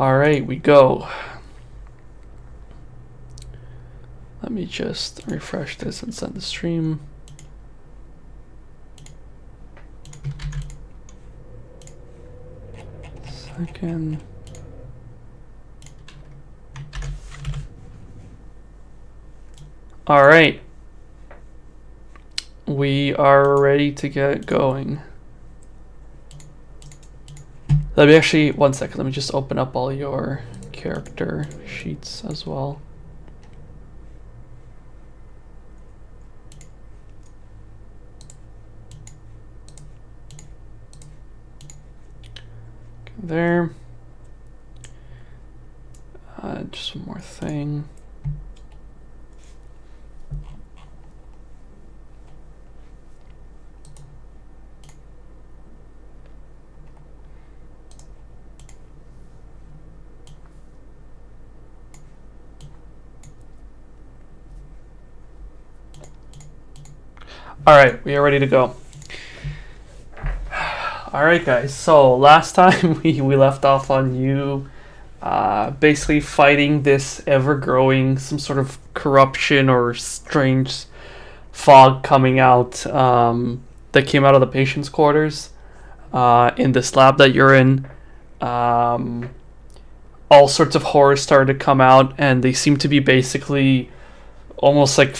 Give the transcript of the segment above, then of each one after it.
Alright, we go. Let me just refresh this and send the stream. Second. Alright. We are ready to get going. Let me actually, one second, let me just open up all your character sheets as well. There. Just one more thing. All right, we are ready to go. All right, guys. So last time we left off on you basically fighting this ever-growing, some sort of corruption or strange fog coming out that came out of the patient's quarters in this lab that you're in. All sorts of horrors started to come out, and they seem to be basically almost like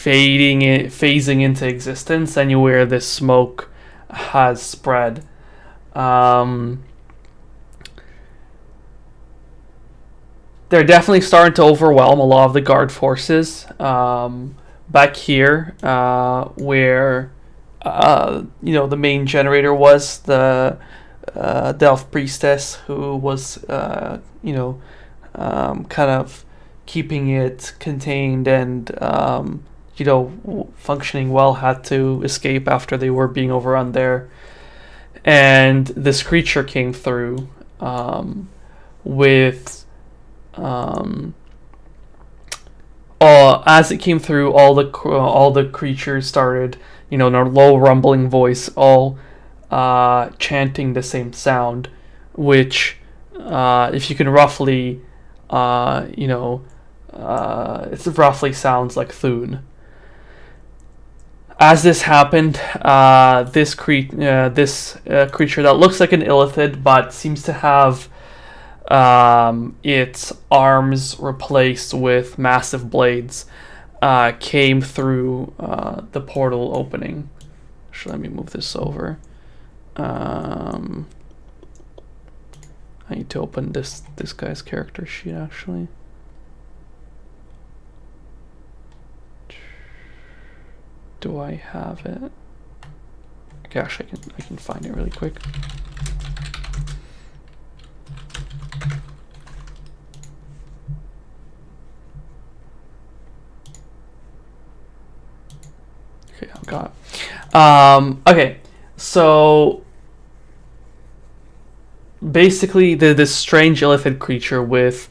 phasing into existence anywhere this smoke has spread. They're definitely starting to overwhelm a lot of the guard forces. Back here, where the main generator was, the Delph priestess who was kind of keeping it contained and functioning well, had to escape after they were being overrun there. And this creature came through with as it came through, all the creatures started, in a low rumbling voice, all chanting the same sound, which if you can roughly it roughly sounds like Thune. As this happened, this creature that looks like an illithid but seems to have its arms replaced with massive blades came through the portal opening. Actually, let me move this over. I need to open this guy's character sheet actually. Do I have it? Okay, actually I can find it really quick. Okay, I've got it. Okay, so basically this strange illithid creature with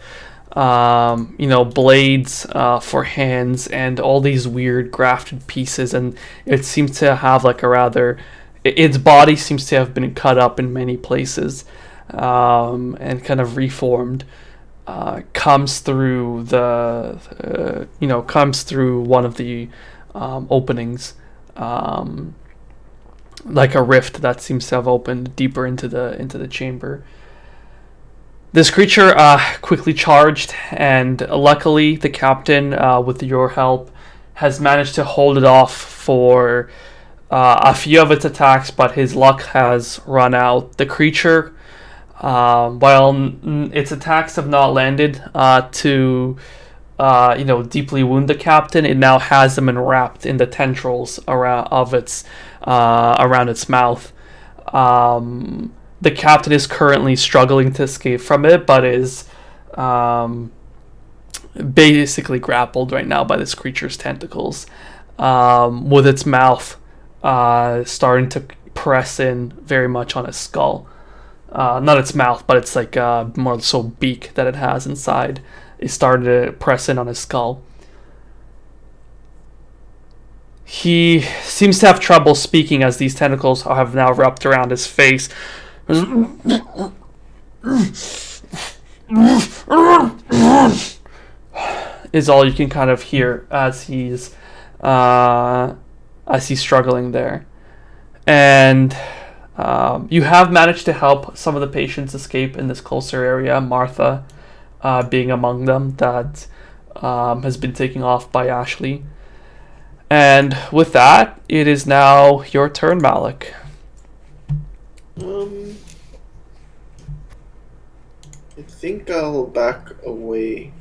blades for hands and all these weird grafted pieces, and it seems to have like its body seems to have been cut up in many places and kind of reformed. Comes through comes through one of the openings, like a rift that seems to have opened deeper into the chamber. This creature quickly charged, and luckily the captain, with your help, has managed to hold it off for a few of its attacks, but his luck has run out. The creature, while its attacks have not landed to deeply wound the captain, it now has him enwrapped in the tendrils around its mouth. The captain is currently struggling to escape from it, but is basically grappled right now by this creature's tentacles, with its mouth starting to press in very much on his skull. Not its mouth, but it's like more so beak that it has inside. It started to press in on his skull. He seems to have trouble speaking as these tentacles have now wrapped around his face. is all you can kind of hear as he's struggling there. And you have managed to help some of the patients escape in this closer area, Martha being among them, that has been taken off by Ashley. And with that, it is now your turn, Malik. I think I'll back away.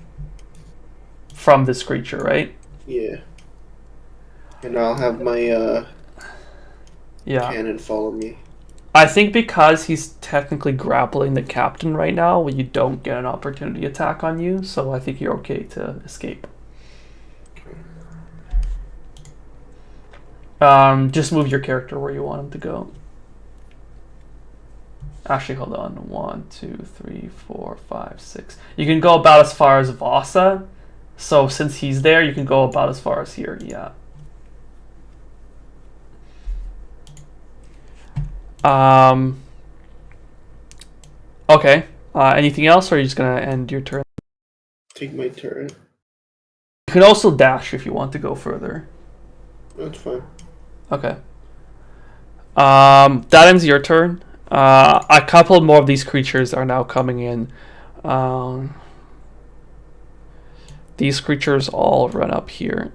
From this creature, right? Yeah. And I'll have my cannon follow me. I think because he's technically grappling the captain right now, you don't get an opportunity attack on you, so I think you're okay to escape. Just move your character where you want him to go. Actually, hold on. 1, 2, 3, 4, 5, 6. You can go about as far as Vasa. So since he's there, you can go about as far as here. Yeah. Okay. Anything else, or are you just gonna end your turn? Take my turn. You can also dash if you want to go further. That's fine. Okay. That ends your turn. A couple more of these creatures are now coming in. These creatures all run up here.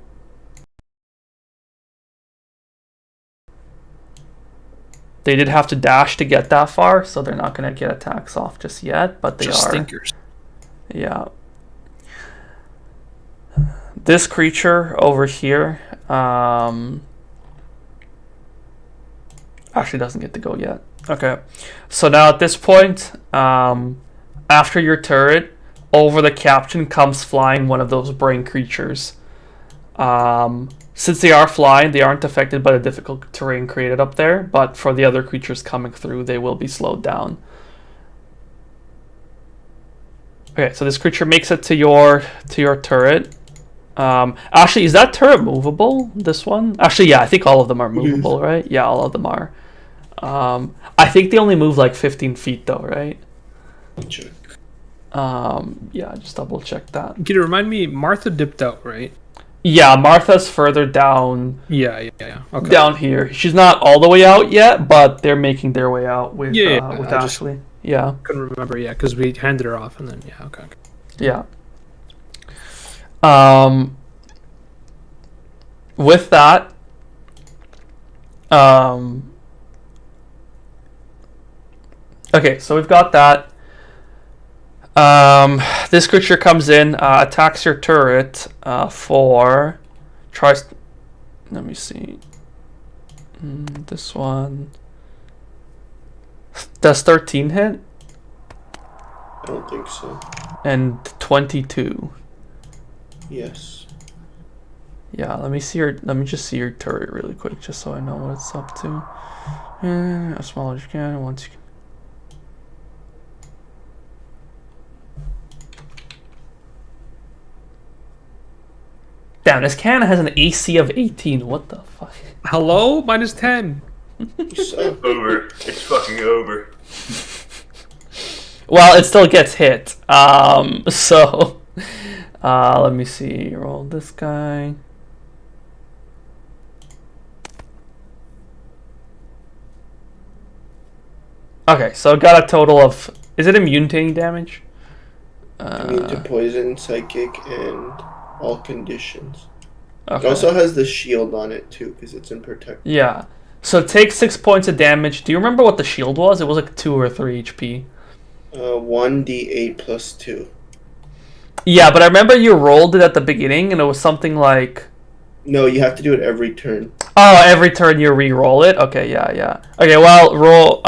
They did have to dash to get that far, so they're not going to get attacks off just yet, but they just are. Stinkers. Yeah. This creature over here actually doesn't get to go yet. Okay. So now at this point, after your turret, over the captain comes flying one of those brain creatures. Since they are flying, they aren't affected by the difficult terrain created up there, but for the other creatures coming through, they will be slowed down. Okay, so this creature makes it to your turret. Actually, is that turret movable? This one? Actually, yeah, I think all of them are movable, right? Yeah, all of them are. I think they only move like 15 feet though, right? Check. Yeah, just double check that. Can you remind me? Martha dipped out, right? Yeah, Martha's further down. Yeah. Okay. Down here. She's not all the way out yet, but they're making their way out with with Ashley. Yeah. Couldn't remember, because we handed her off and then okay. Yeah. With that, okay, so we've got that. This creature comes in, attacks your turret, tries. Let me see. This one does 13 hit? I don't think so. And 22. Yes. Yeah, let me just see your turret really quick, just so I know what it's up to. As small as you can. Once you can. Damn, this cannon has an AC of 18. What the fuck? Hello? -10. Over. It's fucking over. Well, it still gets hit. So let me see. Roll this guy. Okay, so it got a total of. Is it immune to any damage? Immune to poison, psychic, and all conditions. Okay. It also has the shield on it too, because it's in protect. Yeah. So take 6 points of damage. Do you remember what the shield was? It was like 2 or 3 HP. 1d8 plus 2. Yeah, but I remember you rolled it at the beginning, and it was something like. No, you have to do it every turn. Oh, every turn you re-roll it? Okay, yeah. Okay, well, roll...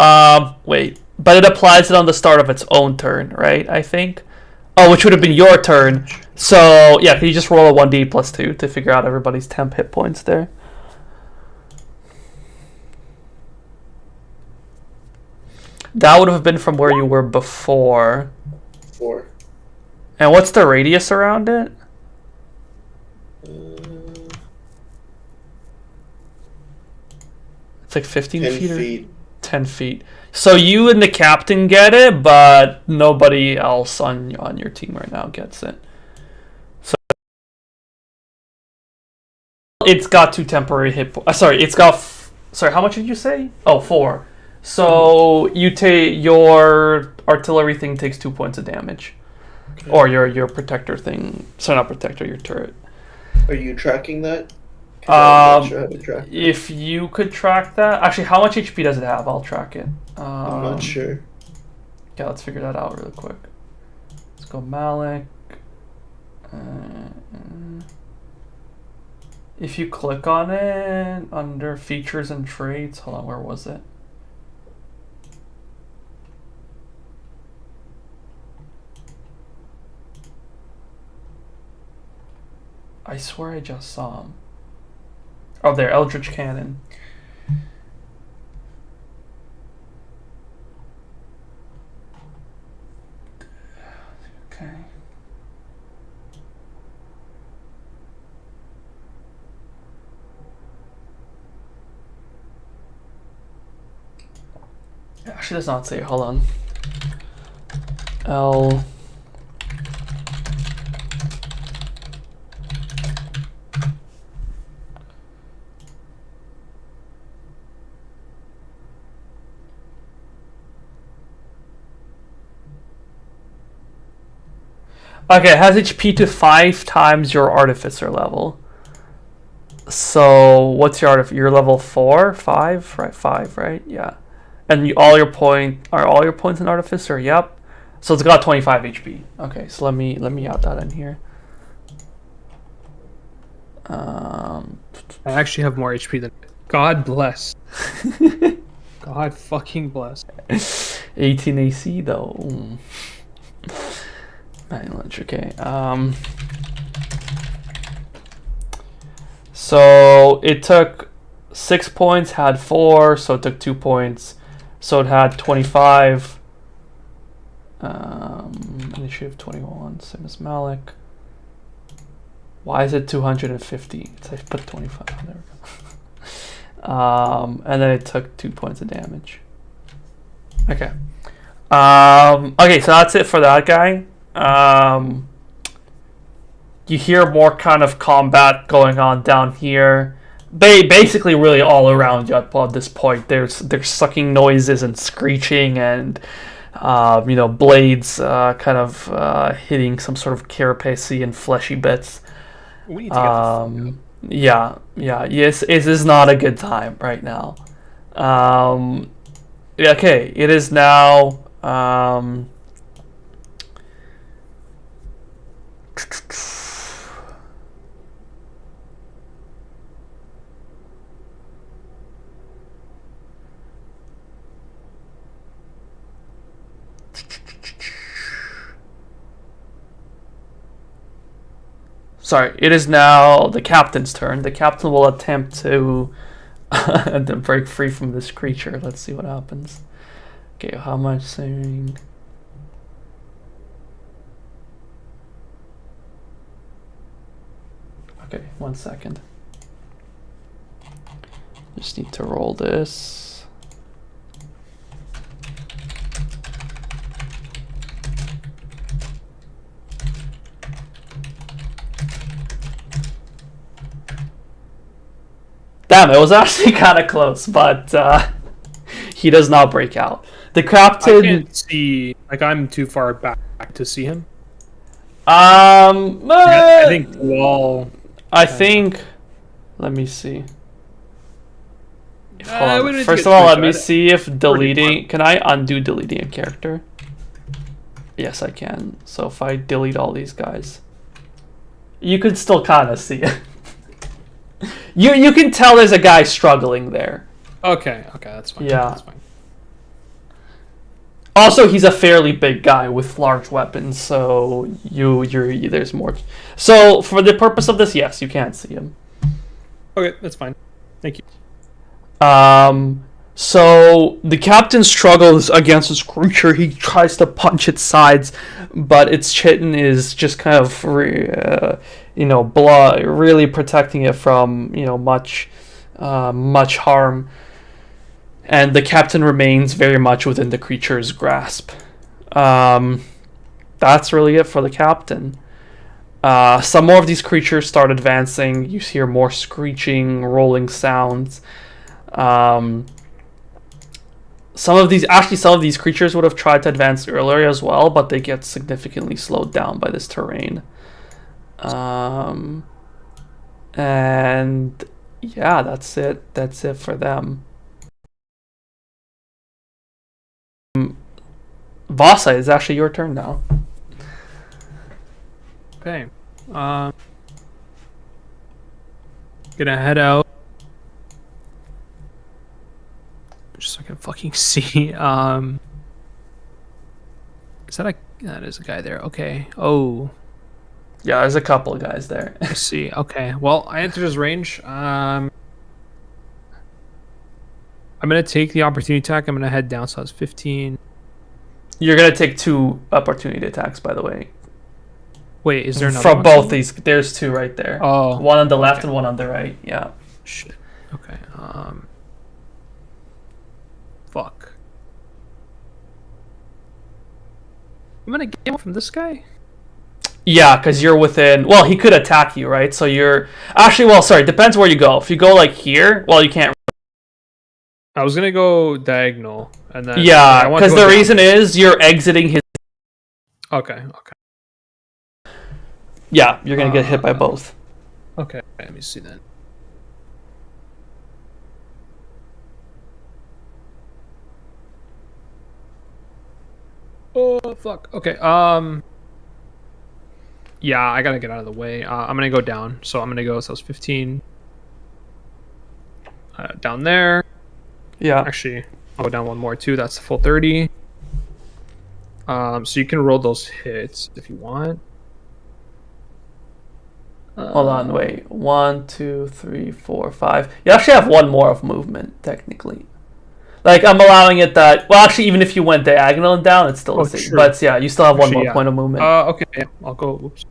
wait. But it applies it on the start of its own turn, right? I think? Oh, which would have been your turn. So, yeah, can you just roll a 1d plus 2 to figure out everybody's temp hit points there? That would have been from where you were before. 4. And what's the radius around it? It's like 15 10 feet? feet. 10 feet. So you and the captain get it, but nobody else on your team right now gets it. So it's got 2 temporary hit points. Sorry, it's got... Sorry, how much did you say? Oh, 4. So you take... Your artillery thing takes 2 points of damage. Okay. Or your protector thing. Sorry, not protector, your turret. Are you tracking that? I'm not sure how to track that. If you could track that... Actually, how much HP does it have? I'll track it. I'm not sure. Okay, let's figure that out really quick. Let's go Malik. If you click on it under features and traits, hold on, where was it? I swear I just saw him. Oh, there, Eldritch Cannon. Okay. It actually does not say. Hold on. L. Okay, it has HP to 5 times your artificer level. So what's your artificer? You're level 4, 5, right? 5, right? Yeah. And all your points in artificer? Yep. So it's got 25 HP. Okay, so let me add that in here. I actually have more HP than... God bless. God fucking bless. 18 AC though. Okay. So it took 6 points, had 4, so it took 2 points. So it had 25. Initiative 21, same as Malik. Why is it 250? I put 25. There we go. And then it took 2 points of damage. Okay. Okay, so that's it for that guy. You hear more kind of combat going on down here. Basically really all around you at this point. There's sucking noises and screeching and blades kind of hitting some sort of carapace and fleshy bits. We need to get this yeah. Yes, it is not a good time right now. Okay, it is now sorry, it is now the captain's turn. The captain will attempt to break free from this creature. Let's see what happens. Okay, how much saving? Okay, 1 second. Just need to roll this. Damn, it was actually kind of close, but he does not break out. The captain... I can't see... Like, I'm too far back to see him. I think the wall... I think... Let me see. Hold on. First of all, let me see if deleting... Can I undo deleting a character? Yes, I can. So if I delete all these guys... You can still kind of see it. You can tell there's a guy struggling there. Okay, that's fine. Yeah. That's fine. Also, he's a fairly big guy with large weapons, so there's more. So, for the purpose of this, yes, you can see him. Okay, that's fine. Thank you. So the captain struggles against this creature. He tries to punch its sides, but its chitin is just kind of, really protecting it from, much harm. and the captain remains very much within the creature's grasp. That's really it for the captain. Some more of these creatures start advancing. You hear more screeching, rolling sounds. Some of these creatures would have tried to advance earlier as well, but they get significantly slowed down by this terrain. And yeah, that's it. That's it for them. Vasa, it's actually your turn now. Okay. Gonna head out. Just so I can fucking see. Is that that is a guy there. Okay. Oh, Yeah, there's a couple of guys there. I see. Okay. Well, I entered his range. I'm gonna take the opportunity attack. I'm gonna head down, so that's 15. You're gonna take 2 opportunity attacks, by the way. Wait, is there another From one? both these? There's 2 right there. Oh. One on the left okay. and one on the right. Yeah. Shit. Okay. Fuck. I'm gonna get one from this guy. Yeah, because you're within. Well, he could attack you, right? So you're actually. Well, sorry. Depends where you go. If you go like here, well, you can't. I was gonna go diagonal, and then Yeah, I want to because go the down. reason is you're exiting his. Okay. Okay. Yeah, you're gonna get hit by both. Okay. Let me see then. Oh fuck. Okay. Yeah, I gotta get out of the way. I'm gonna go down. So I'm gonna go. So it's 15. Down there. Yeah. Actually, I'll go down one more too. That's the full 30. So you can roll those hits if you want. Hold on, wait. 1, 2, 3, 4, 5. You actually have one more of movement, technically. Like, I'm allowing it that... Well, actually, even if you went diagonal and down, it's still the same. True. But, yeah, you still have one Actually, more yeah. point of movement. Okay. Yeah, I'll go... Oops.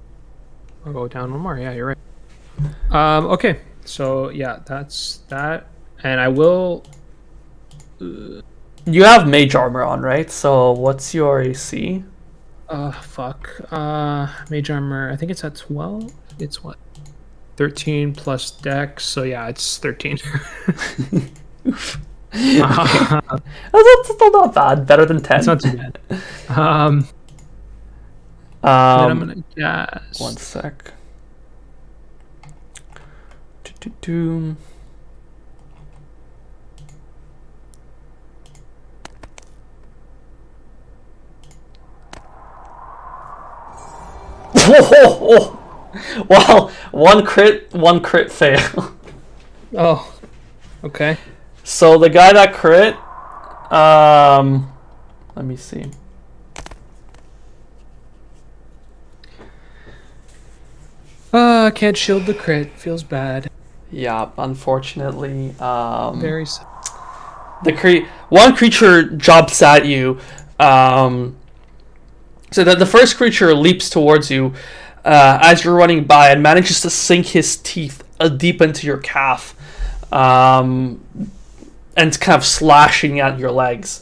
I'll go down one more. Yeah, you're right. Okay. So, yeah, that's that. And I will... You have mage armor on, right? So, what's your AC? Fuck. Mage armor, I think it's at 12. It's what? 13 plus dex. So, yeah, it's 13. That's still not bad. Better than 10. It's not too bad. Then I'm gonna guess. One sec. Do-do-do. Well, one crit fail. Oh, okay. So the guy that crit, let me see. Can't shield the crit. Feels bad. Yeah, unfortunately, Very sad. one creature jumps at you. So that the first creature leaps towards you as you're running by and manages to sink his teeth deep into your calf, and it's kind of slashing at your legs.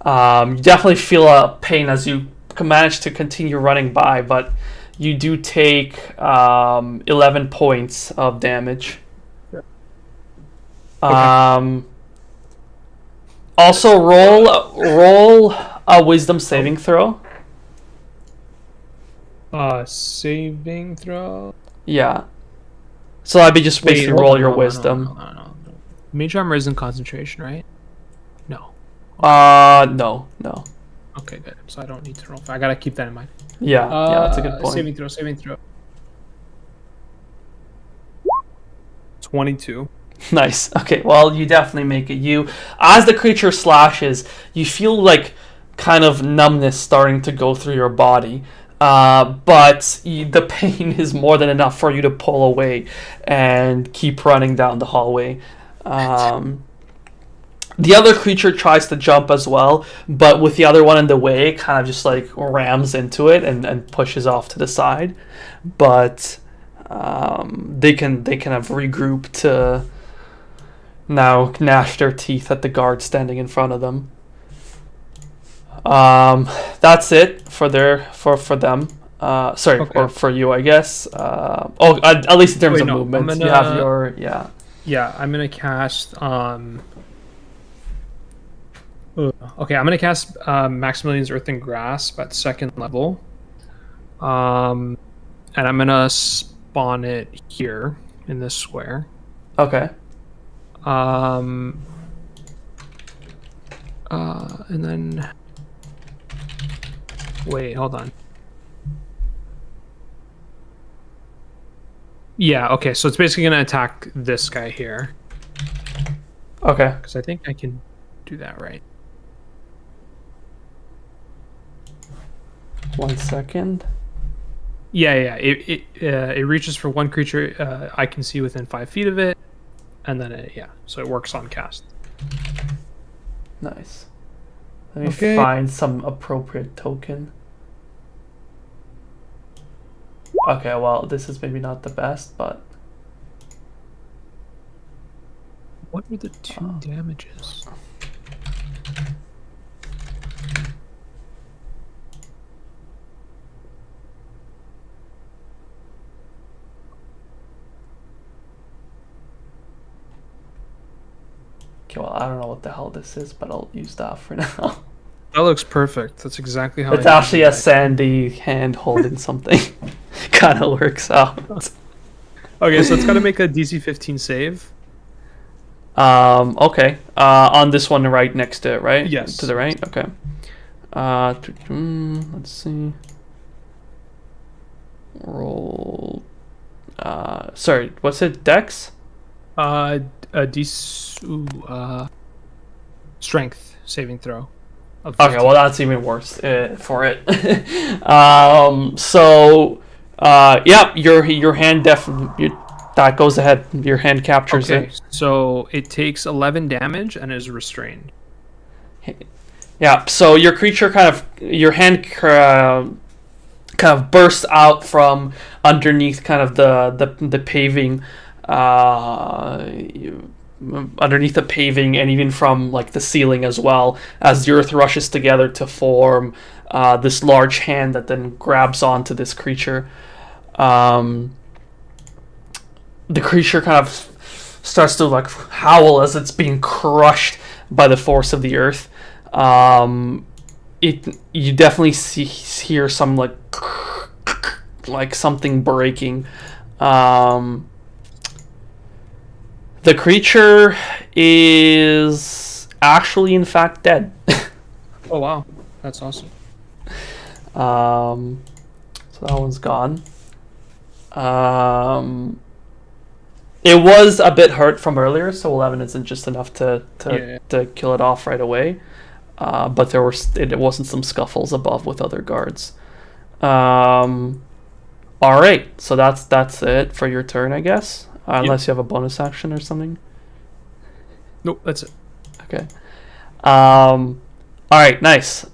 You definitely feel a pain as you manage to continue running by, but you do take 11 points of damage. Okay. Also, roll a wisdom saving throw. Saving throw. Yeah. So I'd be just basically hold roll on, your hold on, wisdom. No. Mage armor isn't concentration, right? No. No. Okay, good. So I don't need to roll. I gotta keep that in mind. Yeah, that's a good point. Saving throw. 22. Nice. Okay, well, you definitely make it. As the creature slashes, you feel like kind of numbness starting to go through your body. But the pain is more than enough for you to pull away and keep running down the hallway. The other creature tries to jump as well, but with the other one in the way, it kind of just like rams into it and pushes off to the side. But they can have regroup now gnash their teeth at the guard standing in front of them. That's it for them. Sorry, Okay. or for you, I guess. At least in terms of no, movements, I'm you have gonna- your Yeah, I'm gonna cast. Okay, I'm gonna cast Maximilian's Earthen Grasp at 2nd level. And I'm gonna spawn it here in this square. Okay. And then wait, hold on. Yeah, okay, so it's basically gonna attack this guy here. Okay. Because I think I can do that right. 1 second. Yeah. It reaches for one creature I can see within 5 feet of it, and then so it works on cast. Nice. Let me Okay. find some appropriate token. Okay, well, this is maybe not the best, but What are the 2 damages? okay, well, I don't know what the hell this is, but I'll use that for now. That looks perfect. That's exactly how. It's I actually a sandy hand holding something. Kind of works out. Okay, so it's got to make a DC 15 save. Okay. On this one right next to it, right? Yes. To the right? Okay. Let's see. Roll. Sorry, what's it? Dex? A DC strength saving throw. Of Okay, 15. well that's even worse for it. Yeah, your hand that goes ahead. Your hand captures Okay, it. so it takes 11 damage and is restrained. Yeah, so your creature your hand kind of bursts out from underneath kind of the paving, underneath the paving, and even from like the ceiling as well, as the earth rushes together to form this large hand that then grabs onto this creature. The creature kind of starts to like howl as it's being crushed by the force of the earth. You definitely hear some like something breaking. The creature is actually in fact dead. Oh wow, that's awesome. So that one's gone. It was a bit hurt from earlier, so 11 isn't just enough to kill it off right away. But it wasn't some scuffles above with other guards. All right, so that's it for your turn, I guess. Unless you have a bonus action or something. Nope, that's it. Okay. All right, nice.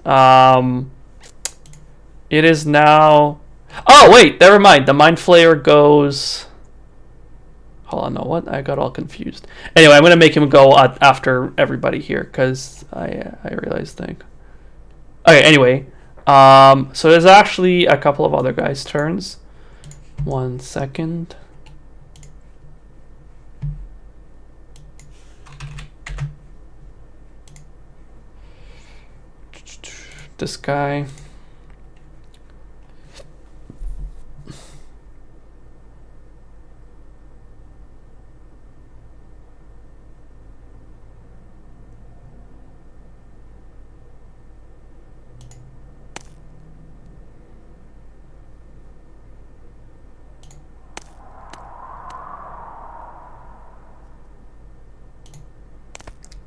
It is now. Oh wait, never mind. The Mind Flayer goes. Hold on, no, what? I got all confused. Anyway, I'm gonna make him go after everybody here because I realized thing. Okay, anyway, so there's actually a couple of other guys' turns. 1 second. This guy.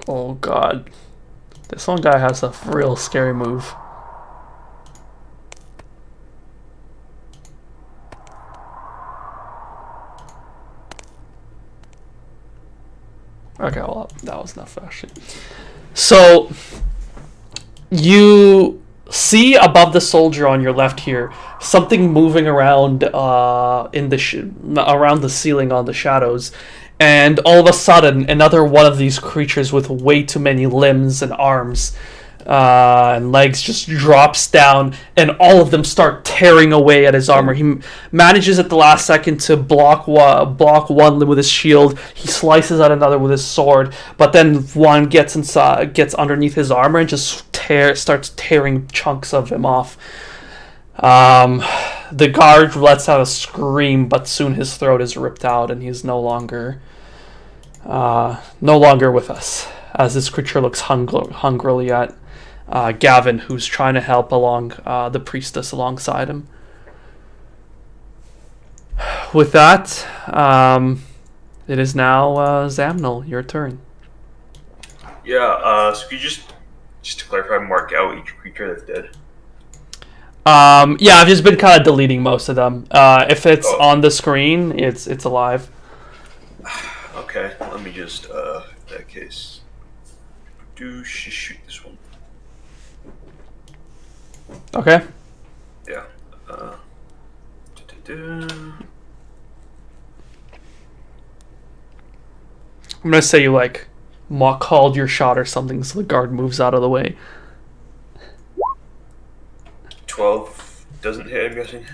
Oh god. This one guy has a real scary move. Okay, well, that was enough actually. So, you see above the soldier on your left here something moving around in the around the ceiling on the shadows, and all of a sudden, another one of these creatures with way too many limbs and arms and legs just drops down, and all of them start tearing away at his armor. He manages at the last second to block one with his shield. He slices at another with his sword, but then one gets underneath his armor and just starts tearing chunks of him off. The guard lets out a scream, but soon his throat is ripped out, and he's no longer with us. As this creature looks hungrily at Gavin, who's trying to help along the priestess alongside him. With that, it is now Zamnel, your turn. Yeah. So could you just to clarify, mark out each creature that's dead? Yeah, I've just been kind of deleting most of them. If it's on the screen, it's alive. Okay, let me just, in that case, shoot this one. Okay. Yeah. I'm gonna say you called your shot or something, so the guard moves out of the way. 12 doesn't hit, I'm guessing.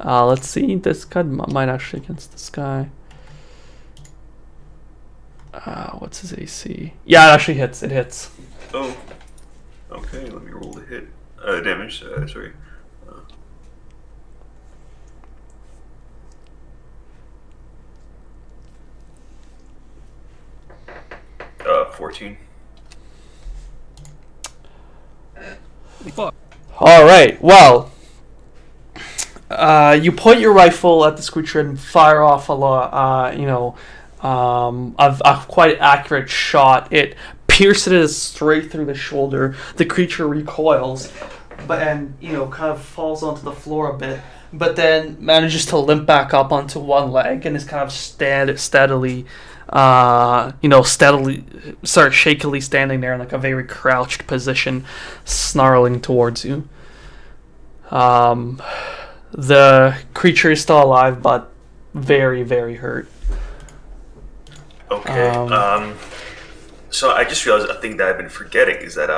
Let's see. This guy might actually against this guy. What's his AC? Yeah, it actually hits. It hits. Oh. Okay, let me roll the hit. Damage, sorry. 14. Fuck. All right. Well, you point your rifle at this creature and fire off a quite accurate shot. It pierces straight through the shoulder. The creature recoils, kind of falls onto the floor a bit, but then manages to limp back up onto one leg and is kind of steadily starts shakily standing there in a very crouched position, snarling towards you. The creature is still alive, but very, very hurt. Okay. So I just realized a thing that I've been forgetting is that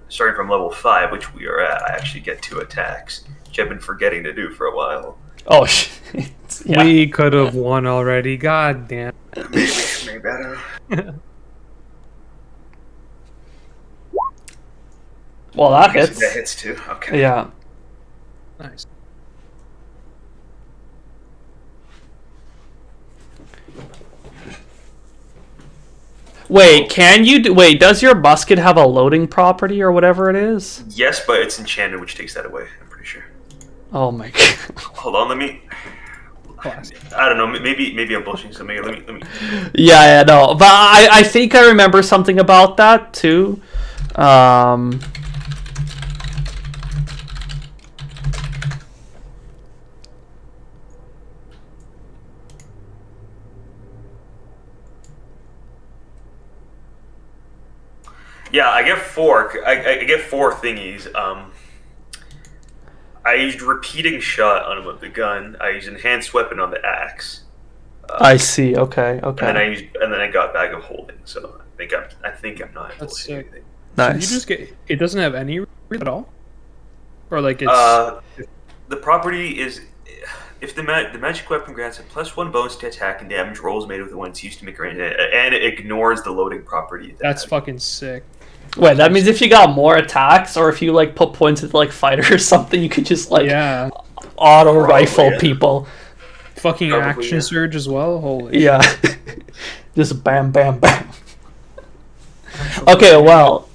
starting from level 5, which we are at, I actually get 2 attacks, which I've been forgetting to do for a while. Oh shit! Yeah. We could have won already. God damn. Maybe I don't know. Well, that hits. That hits too. Okay. Yeah. Nice. Wait, does your musket have a loading property or whatever it is? Yes, but it's enchanted, which takes that away. I'm pretty sure. Oh my god. Hold on, let me. I don't know. Maybe I'm bullshitting something. Let me. Yeah, no, but I think I remember something about that too. Yeah, I get 4. I get 4 thingies. I used repeating shot on him with the gun. I used enhanced weapon on the axe. I see. Okay. And then I got bag of holding. So I think I'm not. That's doing sick. anything. Nice. So you just get it. Doesn't have any at all, or like it's. The property is if the magic weapon grants a +1 bonus to attack and damage rolls made with the one it's used to make range, and it ignores the loading property. That's fucking sick. Wait, that means if you got more attacks, or if you put points into fighter or something, you could just auto rifle people. Fucking Probably, action yeah. surge as well. Holy. Yeah. Just bam, bam, bam. Okay, well,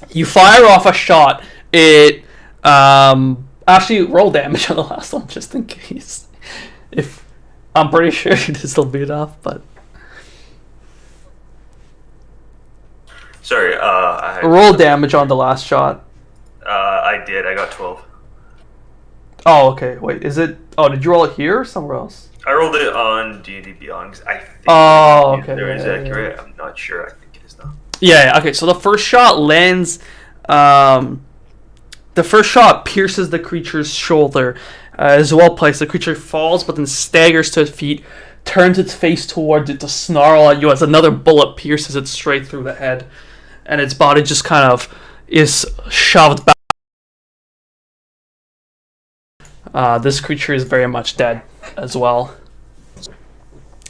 you fire off a shot. It actually roll damage on the last one just in case. If I'm pretty sure this will be enough, but. Sorry, Roll damage on the last shot. I did. I got 12. Oh, okay. Wait, is it? Oh, did you roll it here or somewhere else? I rolled it on D&D Beyond because I think Okay. is accurate. I'm not sure. I think it is though. Yeah. Okay. So the first shot lands. The first shot pierces the creature's shoulder. Is well placed. The creature falls, but then staggers to its feet, turns its face towards it to snarl at you as another bullet pierces it straight through the head, and its body just kind of is shoved back. This creature is very much dead as well,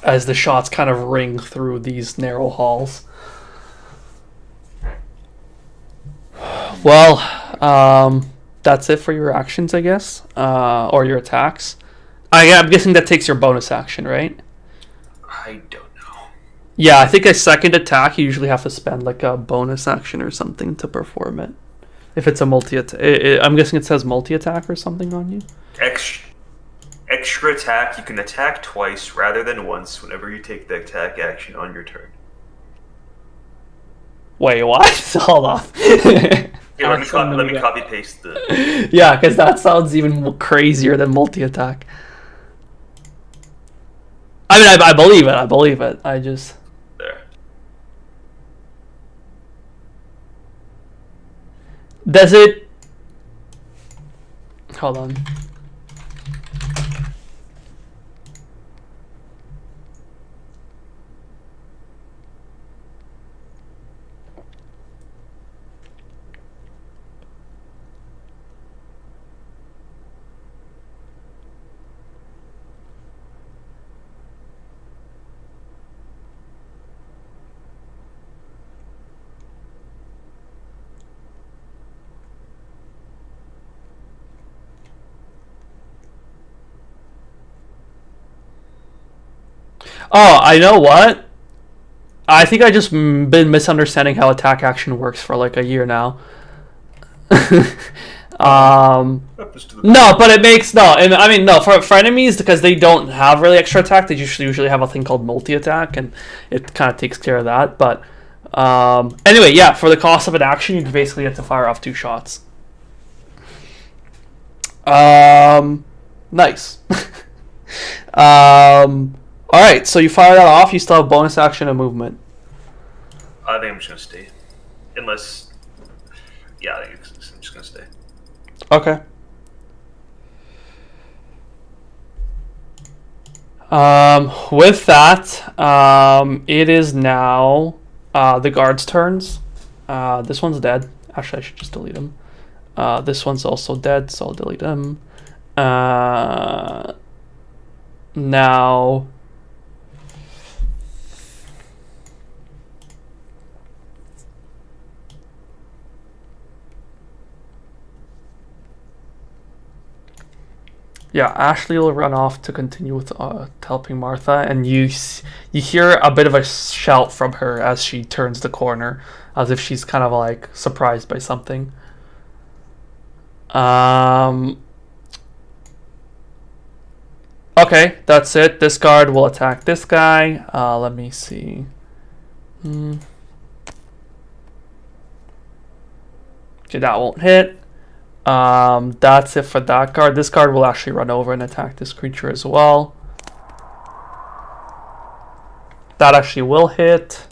as the shots kind of ring through these narrow halls. Well, that's it for your actions, I guess, or your attacks. I'm guessing that takes your bonus action, right? I don't know. Yeah, I think a second attack, you usually have to spend like a bonus action or something to perform it. If it's a multi-attack, I'm guessing it says multi-attack or something on you. Extra attack. You can attack twice rather than once whenever you take the attack action on your turn. Wait, what? Hold on. Here, let me copy paste the. Yeah, because that sounds even crazier than multi-attack. I mean, I believe it. I believe it. I just. There. Does it? Hold on. Oh, I know what. I think I just been misunderstanding how attack action works for like a year now. No, but it makes no. And I mean, no, for enemies, because they don't have really extra attack, they usually have a thing called multi-attack, and it kind of takes care of that. But anyway, yeah, for the cost of an action, you basically have to fire off 2 shots. Nice. All right, so you fire that off. You still have bonus action and movement. I think I'm just gonna stay, unless. Yeah, I think I'm just gonna stay. Okay. With that, it is now the guards' turns. This one's dead. Actually, I should just delete him. This one's also dead, so I'll delete him. Now. Yeah, Ashley will run off to continue with helping Martha, and you hear a bit of a shout from her as she turns the corner, as if she's kind of like surprised by something. Okay, that's it. This guard will attack this guy. Let me see. Okay, that won't hit. That's it for that guard. This guard will actually run over and attack this creature as well. That actually will hit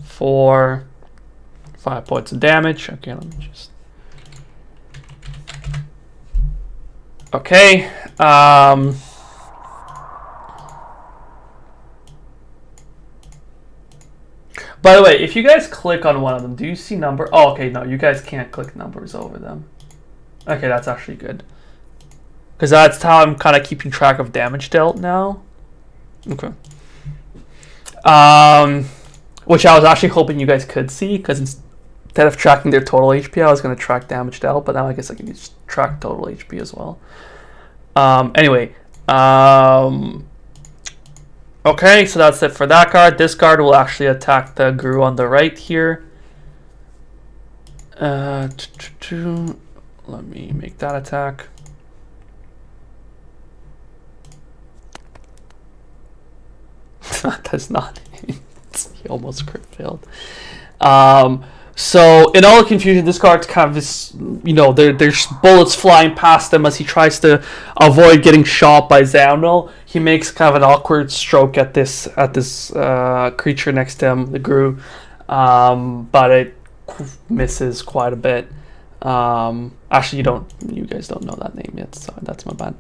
for 5 points of damage. Okay, let me just. Okay. By the way, if you guys click on one of them, do you see number? Oh, okay, no, you guys can't click numbers over them. Okay, that's actually good. Because that's how I'm kind of keeping track of damage dealt now. Okay. Which I was actually hoping you guys could see, because instead of tracking their total HP, I was going to track damage dealt, but now I guess I can just track total HP as well. Anyway. Okay, so that's it for that guard. This guard will actually attack the Gru on the right here. Let me make that attack. That does not. He almost crit failed. So in all the confusion, this guard kind of is, there's bullets flying past him as he tries to avoid getting shot by Zamnil. He makes kind of an awkward stroke at this creature next to him, the Gru, but it misses quite a bit. Actually, you guys don't know that name yet, so that's my bad.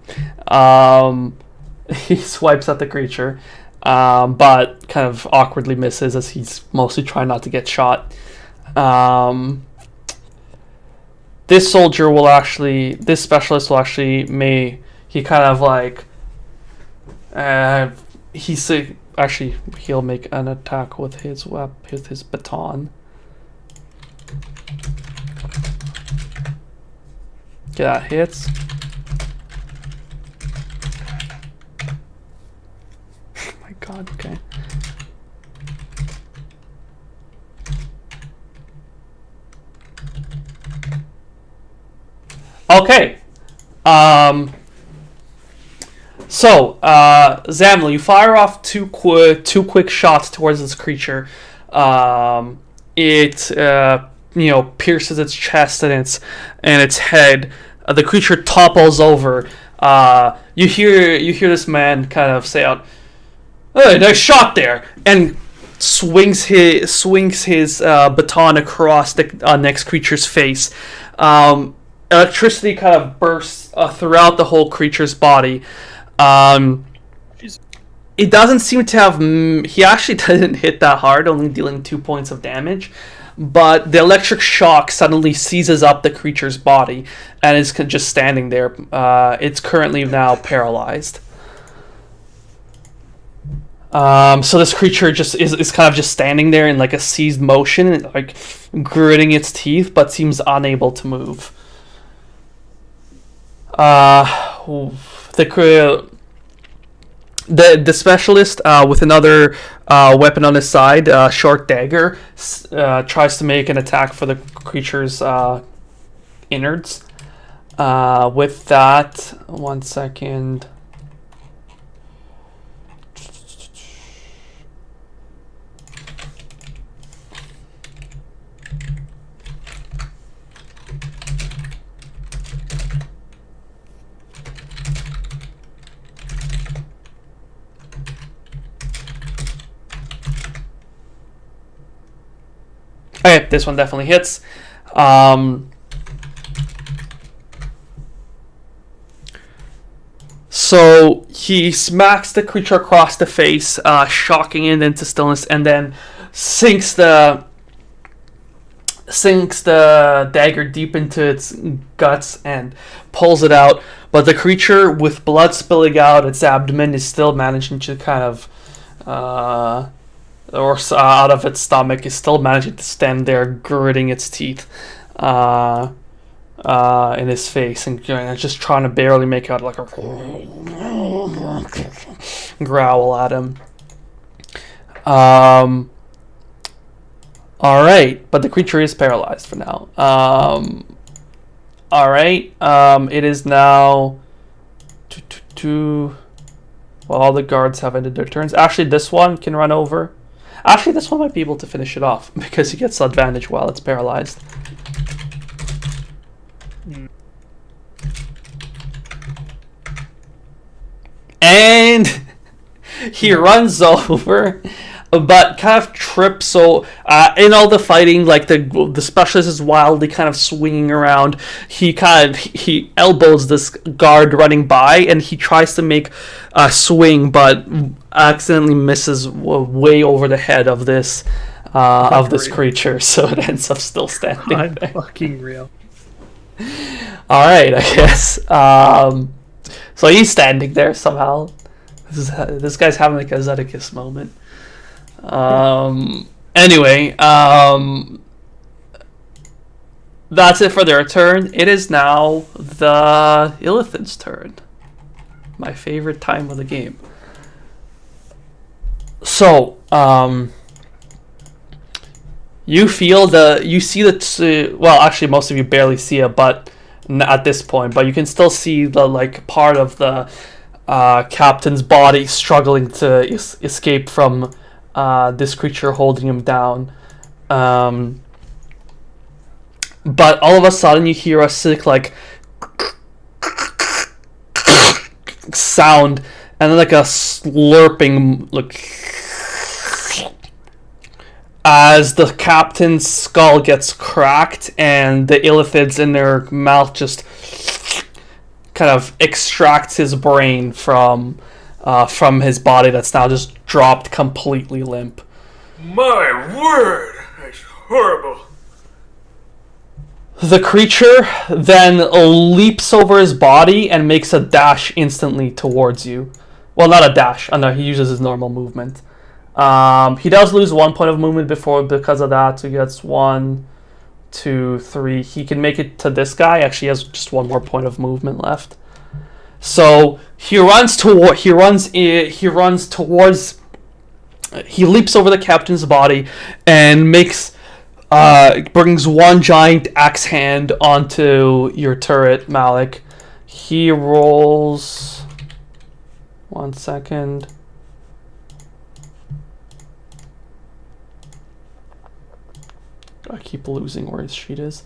He swipes at the creature, but kind of awkwardly misses as he's mostly trying not to get shot. This specialist will actually he kind of like he'll make an attack with his baton. Okay, that hits. Oh my god, okay. Okay. Zamla, you fire off two quick shots towards this creature. It pierces its chest and its head. The creature topples over. You hear this man kind of say out, "Hey, nice shot there!" and swings his baton across the next creature's face. Electricity kind of bursts throughout the whole creature's body. It doesn't seem to have... He actually didn't hit that hard, only dealing 2 points of damage. But the electric shock suddenly seizes up the creature's body and is just standing there. It's currently now paralyzed. So this creature just is kind of just standing there in like a seized motion, like gritting its teeth, but seems unable to move. The specialist with another weapon on his side, short dagger, tries to make an attack for the creature's innards. With that, 1 second. Okay, this one definitely hits. So he smacks the creature across the face, shocking it into stillness, and then sinks the dagger deep into its guts and pulls it out. But the creature, with blood spilling out its abdomen, is still managing to kind of... out of its stomach, is still managing to stand there, gritting its teeth in his face, and just trying to barely make out like a growl at him. Alright, but the creature is paralyzed for now. Alright, it is now... Well, all the guards have ended their turns. Actually, this one can run over. Actually, this one might be able to finish it off because he gets advantage while it's paralyzed. And he runs over, but kind of trips. So in all the fighting, like the specialist is wildly kind of swinging around. He elbows this guard running by, and he tries to make a swing, but accidentally misses way over the head of this creature. So it ends up still standing there. Fucking real. All right, I guess. So he's standing there somehow. This guy's having like a Zedekiss moment. Anyway, that's it for their turn. It is now the Illithid's turn. My favorite time of the game. So, you see well, actually most of you barely see it, but at this point, but you can still see the like part of the captain's body struggling to escape from this creature holding him down. But all of a sudden you hear a sick like sound, and then like a slurping as the captain's skull gets cracked and the illithids in their mouth just kind of extracts his brain from from his body that's now just dropped completely limp. My word! That's horrible. The creature then leaps over his body and makes a dash instantly towards you. Well, not a dash. Oh, no, he uses his normal movement. He does lose 1 point of movement because of that, so he gets 1, 2, 3. He can make it to this guy. Actually, he has just 1 more point of movement left. So he leaps over the captain's body and brings 1 giant axe hand onto your turret, Malik. He rolls 1 second. I keep losing where his sheet is.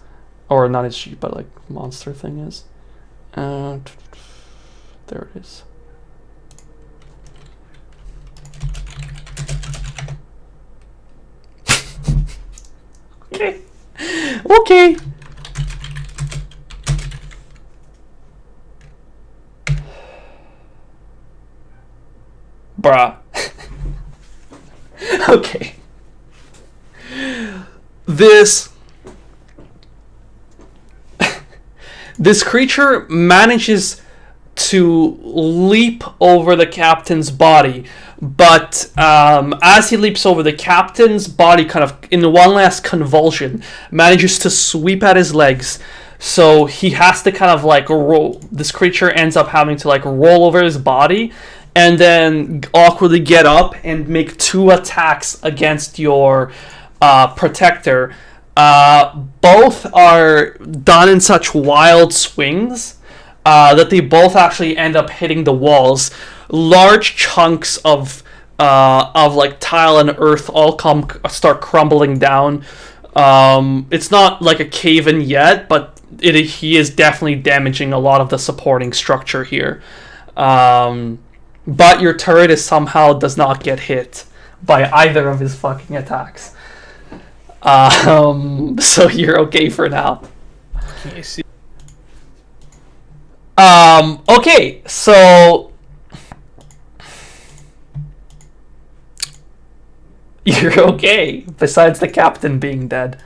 Or not his sheet, but like monster thing is. There it is. Okay. Okay. Bruh. Okay. This creature manages to leap over the captain's body, but as he leaps over, the captain's body kind of, in one last convulsion, manages to sweep at his legs. So he has to kind of like roll. This creature ends up having to like roll over his body and then awkwardly get up and make 2 attacks against your protector. Both are done in such wild swings that they both actually end up hitting the walls. Large chunks of like tile and earth all start crumbling down. It's not like a cave-in yet, but he is definitely damaging a lot of the supporting structure here. But your turret does not get hit by either of his fucking attacks. So you're okay for now. Okay, so you're okay, besides the captain being dead.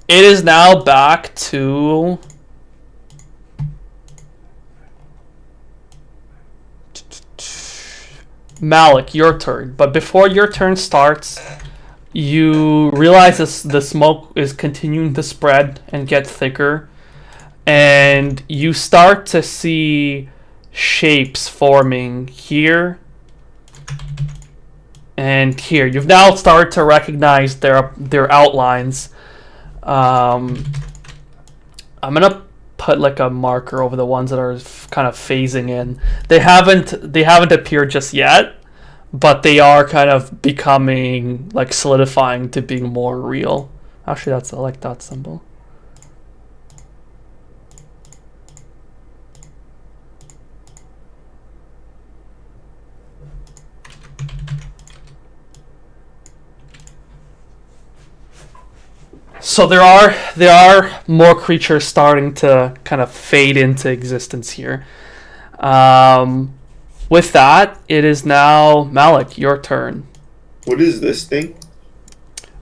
It is now back to Malik, your turn. But before your turn starts, you realize the smoke is continuing to spread and get thicker. And you start to see shapes forming here and here. You've now started to recognize their outlines. I'm gonna put like a marker over the ones that are kind of phasing in. They haven't appeared just yet, but they are kind of becoming like solidifying to being more real. Actually, I like that symbol. So there are more creatures starting to kind of fade into existence here. With that, it is now Malik, your turn. What is this thing?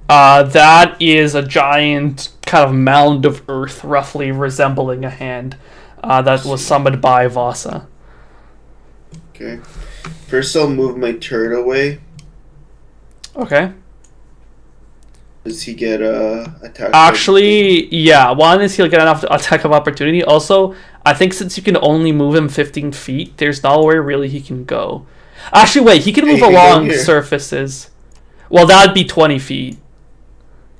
That is a giant kind of mound of earth, roughly resembling a hand, that was summoned by Vasa. Okay. First, I'll move my turret away. Okay. Does he get attack? Actually, yeah. One is he'll get enough attack of opportunity. Also, I think since you can only move him 15 feet, there's nowhere really he can go. Actually, wait. He can move along surfaces. Well, that'd be 20 feet.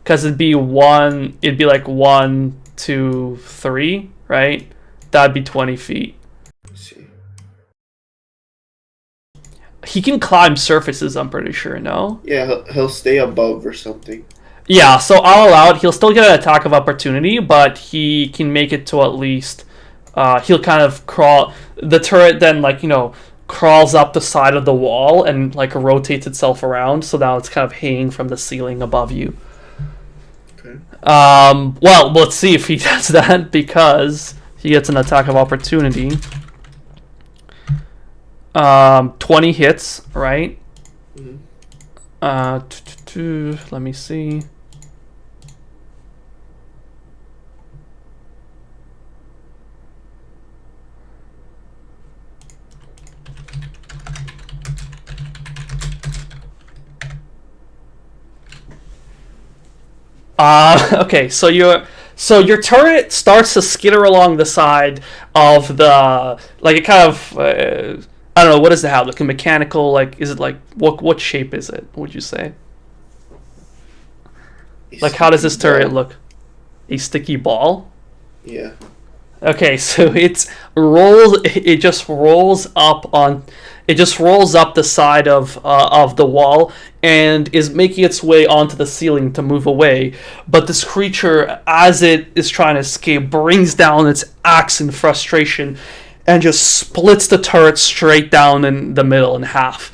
Because it'd be like 1, 2, 3, right? That'd be 20 feet. Let's see. He can climb surfaces, I'm pretty sure, no? Yeah, he'll stay above or something. Yeah, so I'll allow it. He'll still get an attack of opportunity, but he can make it to at least... he'll kind of crawl... The turret then, like, crawls up the side of the wall and, like, rotates itself around, so now it's kind of hanging from the ceiling above you. Okay. Well, let's see if he does that, because he gets an attack of opportunity. 20 hits, right? Mhm. Let me see. Okay, so your turret starts to skitter along the side of the, like, it kind of I don't know, what does it have? Like a mechanical, like, is it like, what shape is it? Would you say? Like, how does this turret look? A sticky ball? Yeah. Okay, so it just rolls up the side of the wall and is making its way onto the ceiling to move away. But this creature, as it is trying to escape, brings down its axe in frustration and just splits the turret straight down in the middle in half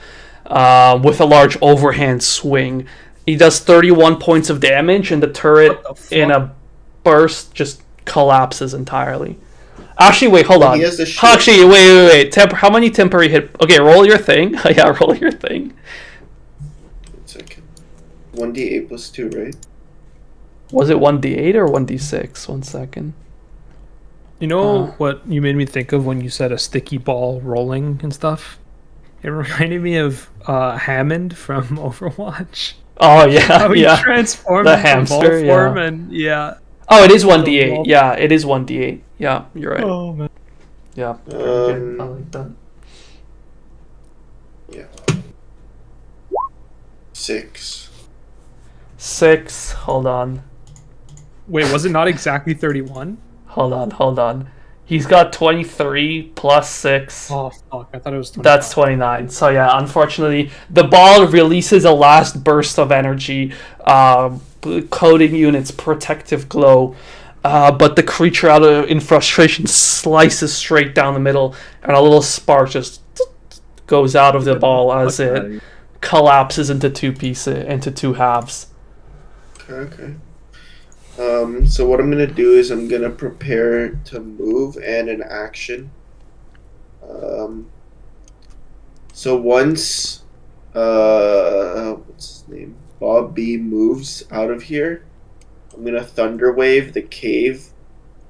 with a large overhand swing. He does 31 points of damage, and the turret, in a burst, just collapses entirely. Actually, wait, hold on. He has the shield. Actually, wait. How many temporary hit? Okay, roll your thing. Yeah, roll your thing. 1 second. 1d8 plus 2, right? Was it 1d8 or 1d6? 1 second. You know what you made me think of when you said a sticky ball rolling and stuff? It reminded me of Hammond from Overwatch. Oh, yeah, How he yeah. transformed The into hamster, ball form, and yeah. Oh, it is 1d8. Yeah, it is 1d8. Yeah, you're right. Oh man. Yeah, very good. I like that. Yeah. 6. 6. Hold on. Wait, was it not exactly 31? Hold on. He's got 23 plus 6. Oh fuck! I thought it was 25. That's 29. So yeah, unfortunately, the ball releases a last burst of energy, coating you in its protective glow. But the creature, in frustration, slices straight down the middle, and a little spark just goes out of the ball as it collapses into two halves. Okay. So what I'm gonna do is I'm gonna prepare to move and an action. So once what's his name? Bob B moves out of here, I'm gonna thunder wave the cave,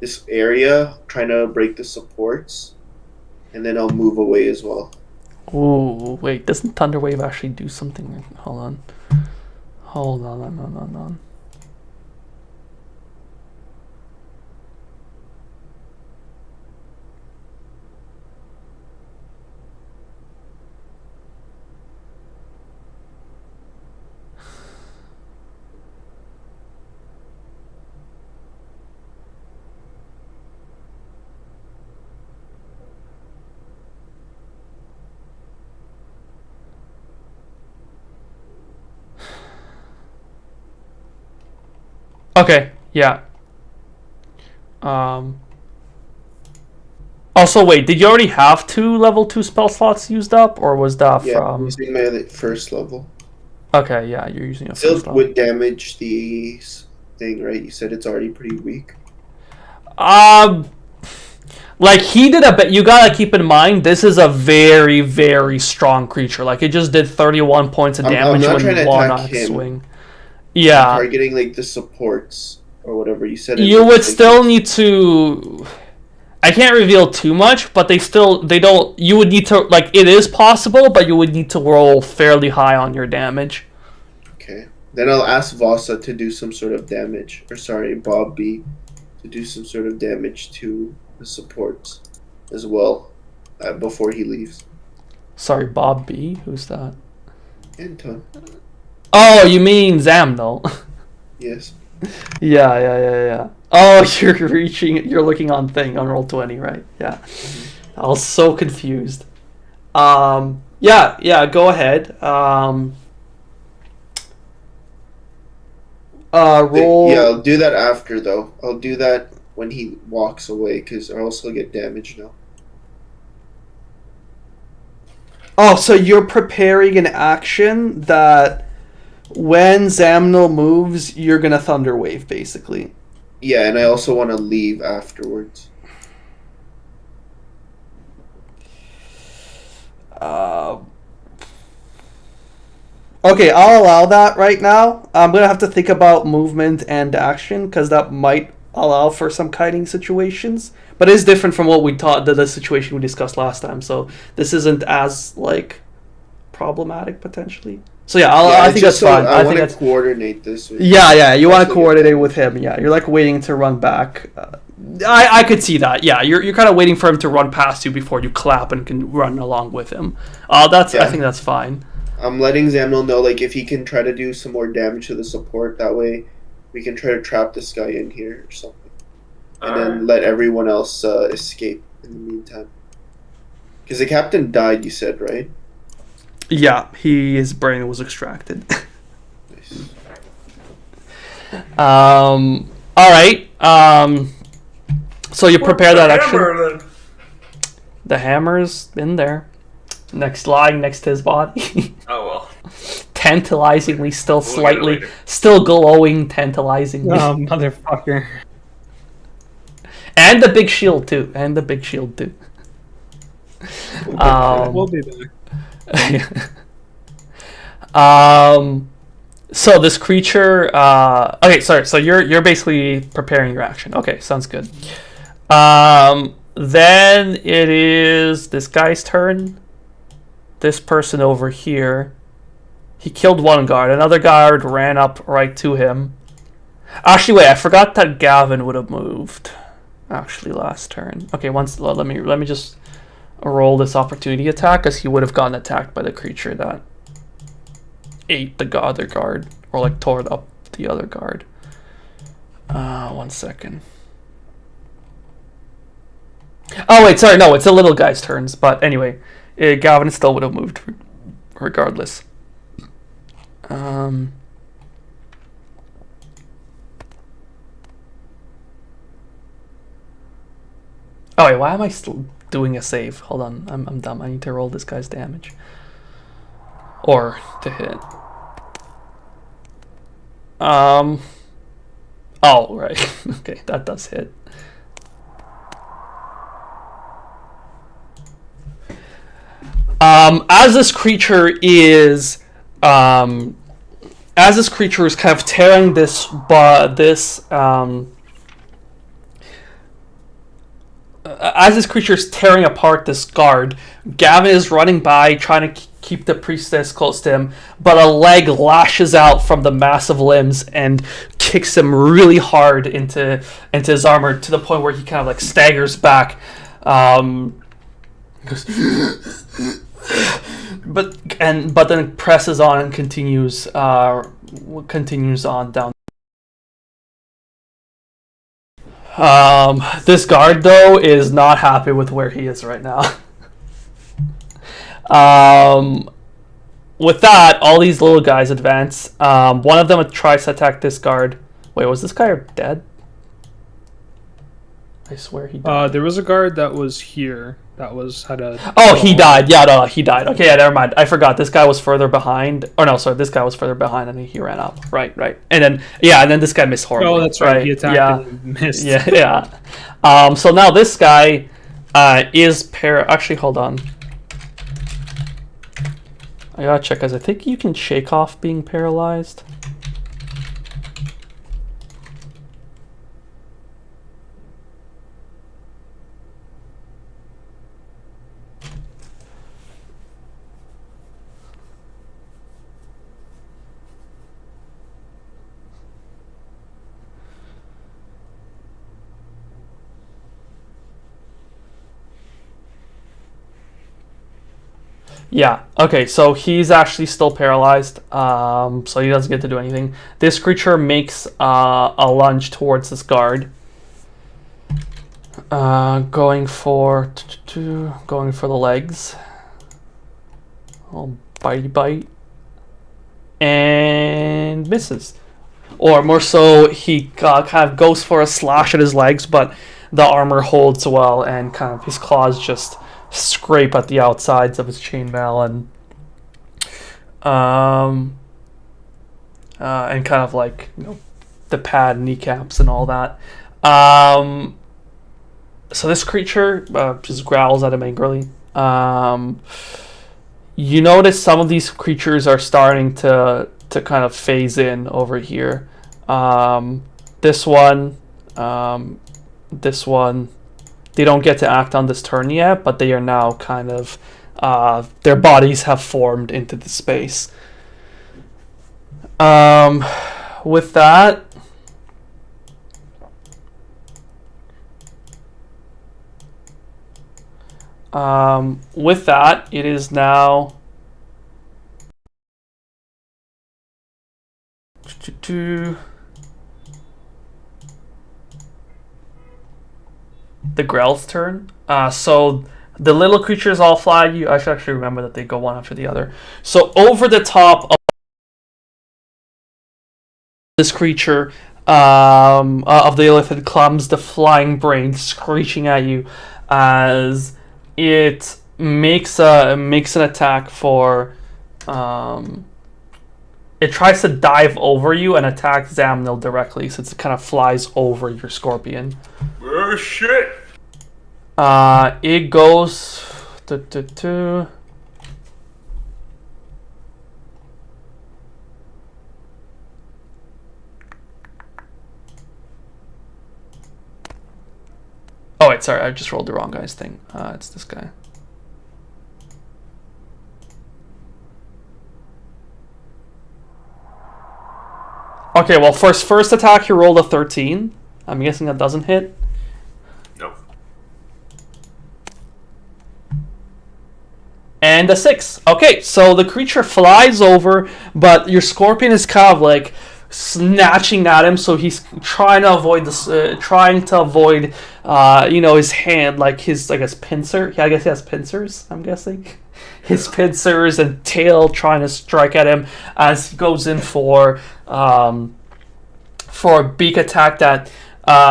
this area, trying to break the supports, and then I'll move away as well. Ooh, wait, doesn't Thunderwave actually do something? Hold on. Okay, yeah. Also, wait, did you already have 2 level 2 spell slots used up, or was that Yeah, I'm from... using my first level. Okay, yeah, you're using a Still first level. would damage the thing, right? You said it's already pretty weak. Like, he did a bit. You gotta keep in mind, this is a very, very strong creature. Like, it just did 31 points of I'm damage not trying when to one attack him. swing. I'm Yeah. targeting like the supports or whatever you said. You would still need to... I can't reveal too much, but they don't... You would need to... Like, it is possible, but you would need to roll fairly high on your damage. Okay. Then I'll ask Vasa to do some sort of damage. Or sorry, Bob B. to do some sort of damage to the supports as well before he leaves. Sorry, Bob B? Who's that? Anton. Oh, you mean Zamnel. Yes. Yeah. Oh, you're looking on Roll20, right? Yeah. I was so confused. Yeah, go ahead. Roll. Yeah, I'll do that after though. I'll do that when he walks away because I also get damage now. Oh, so you're preparing an action that when Zamnel moves, you're gonna Thunder Wave, basically. Yeah, and I also want to leave afterwards. Okay, I'll allow that right now. I'm gonna have to think about movement and action because that might allow for some kiting situations, but it's different from what we taught the situation we discussed last time. So this isn't as like problematic potentially. So yeah, I think that's fine. I I want think to coordinate this. With yeah. You want to especially coordinate with him. Yeah, you're like waiting to run back. I could see that. Yeah, you're kind of waiting for him to run past you before you clap and can run along with him. I think that's fine. I'm letting Zamnil know, like, if he can try to do some more damage to the support, that way we can try to trap this guy in here or something. And then let everyone else escape in the meantime. Because the captain died, you said, right? Yeah, his brain was extracted. Nice. Alright. So you prepare that action. Hammer, then. The hammer's in there. Lying next to his body. Oh well. Tantalizingly, still We'll get it slightly, later. still glowing tantalizingly. Motherfucker. And the big shield too. We'll be back. So this creature. Okay, sorry. So you're basically preparing your action. Okay, sounds good. Then it is this guy's turn. This person over here. He killed one guard. Another guard ran up right to him. Actually, wait. I forgot that Gavin would have moved. Actually, last turn. Okay, let me just roll this opportunity attack, because he would have gotten attacked by the creature that ate the other guard, or like tore up the other guard. 1 second. Oh wait, sorry, no, it's the little guy's turns. But anyway, Gavin still would have moved regardless. Oh wait, why am I still doing a save? Hold on, I'm dumb. I need to roll this guy's damage. Or to hit. Oh, right. Okay, that does hit. As this creature is kind of tearing as this creature is tearing apart this guard, Gavin is running by, trying to keep the priestess close to him, but a leg lashes out from the massive limbs and kicks him really hard into his armor, to the point where he kind of like staggers back. Goes, but then presses on and continues on down. This guard though is not happy with where he is right now. With that, all these little guys advance. One of them tries to attack this guard. Wait, was this guy dead? I swear he died. There was a guard that was here. Oh, he died. Yeah, no, he died. Okay, yeah, never mind. I forgot. This guy was further behind. Or no, sorry, this guy was further behind, and he ran up. Right. And then this guy missed horribly. Oh, that's right. He attacked and missed. Yeah. So now this guy is Actually, hold on. I gotta check, because I think you can shake off being paralyzed. Yeah, okay, so he's actually still paralyzed, so he doesn't get to do anything. This creature makes a lunge towards this guard. Going for the legs. Oh, bitey bite. And misses. Or more so, he kind of goes for a slash at his legs, but the armor holds well, and kind of his claws just scrape at the outsides of his chainmail, and kind of like, the pad kneecaps and all that. So this creature just growls at him angrily. You notice some of these creatures are starting to kind of phase in over here. This one, this one, they don't get to act on this turn yet, but they are now kind of, their bodies have formed into the space. With that, it is now the Grell's turn. So the little creatures all fly you. I should actually remember that they go one after the other. So over the top of this creature of the elephant comes the flying brain screeching at you as it makes an attack for it tries to dive over you and attack Zamnil directly since it kind of flies over your scorpion. Oh shit! It goes Oh wait, sorry, I just rolled the wrong guy's thing. It's this guy. Okay, well, first attack, you rolled a 13. I'm guessing that doesn't hit. No. And a 6. Okay, so the creature flies over, but your scorpion is kind of like snatching at him, so he's trying to avoid this, his hand, like his, I guess, pincer. Yeah, I guess he has pincers, I'm guessing. His pincers and tail trying to strike at him as he goes in for a beak attack that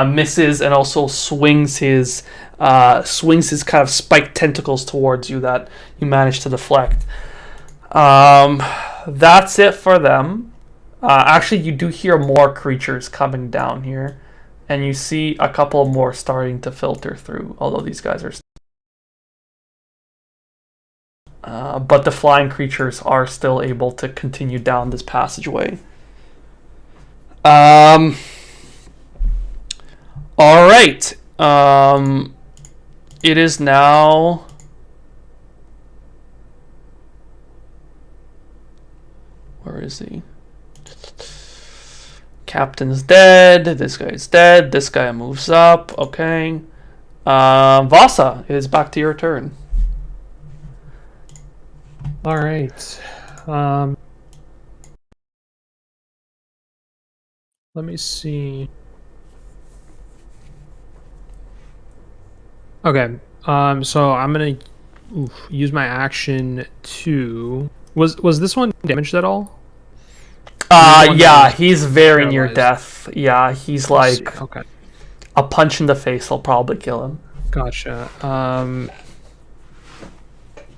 misses and also swings his kind of spiked tentacles towards you that you manage to deflect. That's it for them. Actually, you do hear more creatures coming down here, and you see a couple more starting to filter through, although these guys are... but the flying creatures are still able to continue down this passageway. Alright. It is now... Where is he? Captain's dead. This guy's dead. This guy moves up. Okay. Vasa, it is back to your turn. All right. Let me see. Okay. So I'm gonna use my action to. Was this one damaged at all? Yeah, he's very near death. Yeah, he's like okay. A punch in the face will probably kill him. Gotcha.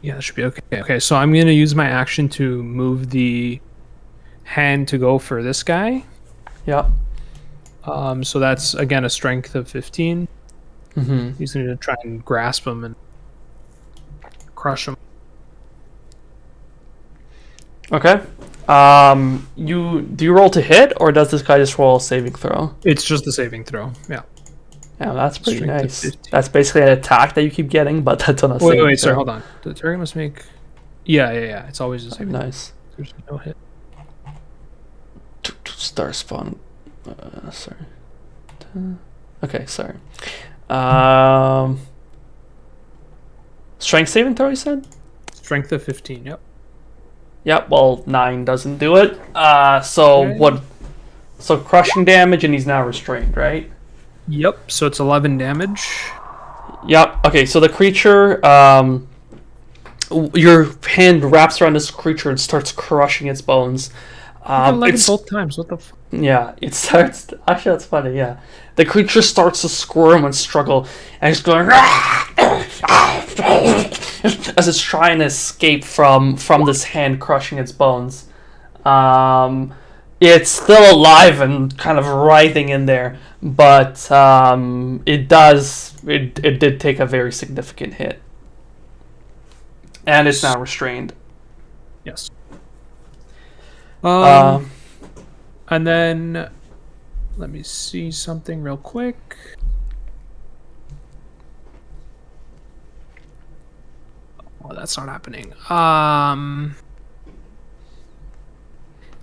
Yeah, that should be okay. Okay, so I'm gonna use my action to move the hand to go for this guy. Yep. So that's again a strength of 15. Mm-hmm. He's gonna try and grasp him and crush him. Okay. Do you roll to hit, or does this guy just roll a saving throw? It's just a saving throw. Yeah. Yeah, that's pretty Strength of nice. 15. That's basically an attack that you keep getting, but that's on a saving Wait, throw. sorry, hold on. The target must make. Yeah. It's always a saving throw. Nice. There's no hit. Star spawn. Sorry. Okay, sorry. Strength saving throw, you said? Strength of 15. Yep. Yep. Well, 9 doesn't do it. So Okay. what? So crushing damage, and he's now restrained, right? Yep. So it's 11 damage. Yep. Okay. So the creature, your hand wraps around this creature and starts crushing its bones. 11 both times. What the? Yeah, it starts. Actually, that's funny. Yeah, the creature starts to squirm and struggle, and it's going as it's trying to escape from this hand crushing its bones. It's still alive and kind of writhing in there, but it did take a very significant hit, and it's now restrained. Yes. Um, And then let me see something real quick. Oh, that's not happening.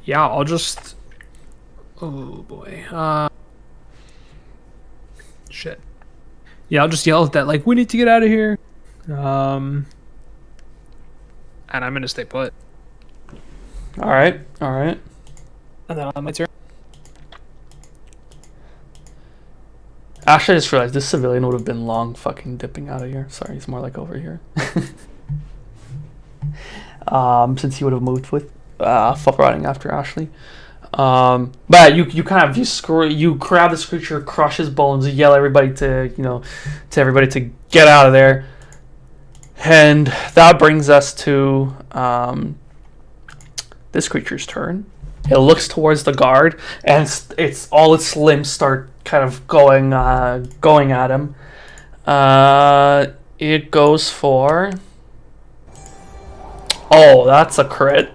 Yeah, I'll just. Oh boy. Shit. Yeah, I'll just yell at that. Like, we need to get out of here. And I'm gonna stay put. all right. And then on my turn. Actually, I just realized this civilian would have been long fucking dipping out of here. Sorry, he's more like over here. Since he would have moved with fuck running after Ashley. But you kind of you grab this creature, crush his bones, yell everybody to everybody to get out of there, and that brings us to this creature's turn. It looks towards the guard, and it's all its limbs start kind of going at him. It goes for. Oh, that's a crit.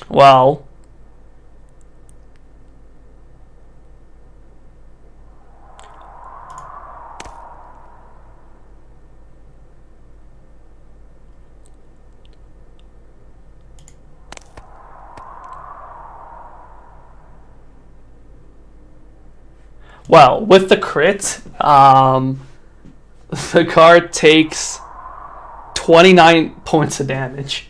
Well. Well, with the crit, the guard takes 29 points of damage.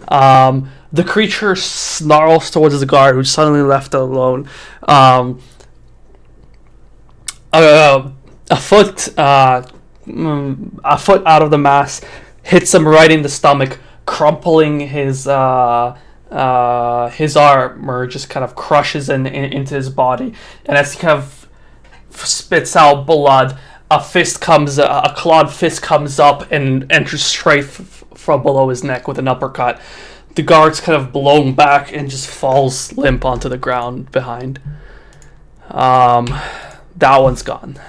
The creature snarls towards the guard, who's suddenly left alone. A foot out of the mass hits him right in the stomach, crumpling his armor, just kind of crushes into his body, and as he kind of spits out blood, a clawed fist comes up and enters straight from below his neck with an uppercut. The guard's kind of blown back and just falls limp onto the ground behind. That one's gone.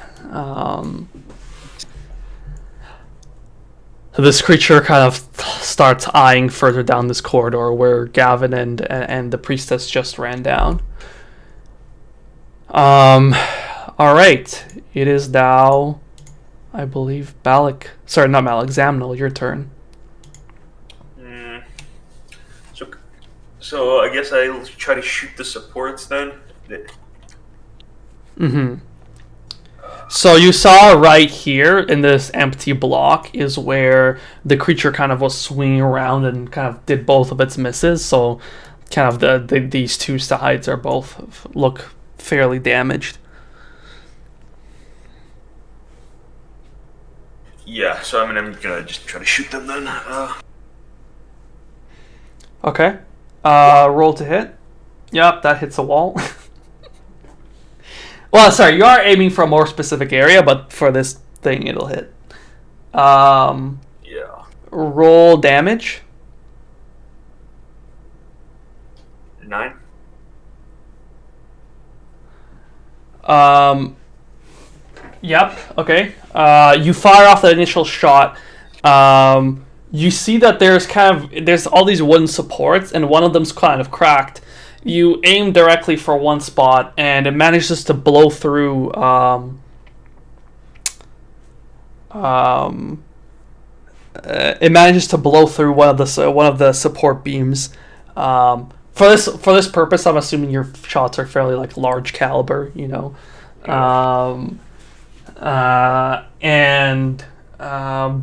So this creature kind of starts eyeing further down this corridor where Gavin and the priestess just ran down. All right. It is now, I believe, Balak. Sorry, not Balak. Zamnil, your turn. So I guess I'll try to shoot the supports then. Mm-hmm. So you saw right here in this empty block is where the creature kind of was swinging around and kind of did both of its misses. So kind of these two sides are both look fairly damaged. Yeah, so I'm gonna just try to shoot them then. Okay. Roll to hit. Yep, that hits a wall. Well, sorry, you are aiming for a more specific area, but for this thing, it'll hit. Yeah. Roll damage. 9. Yep. Okay. You fire off the initial shot. You see that there's all these wooden supports, and one of them's kind of cracked. You aim directly for one spot, and it manages to blow through. It manages to blow through one of the support beams. For this purpose, I'm assuming your shots are fairly like large caliber, you know.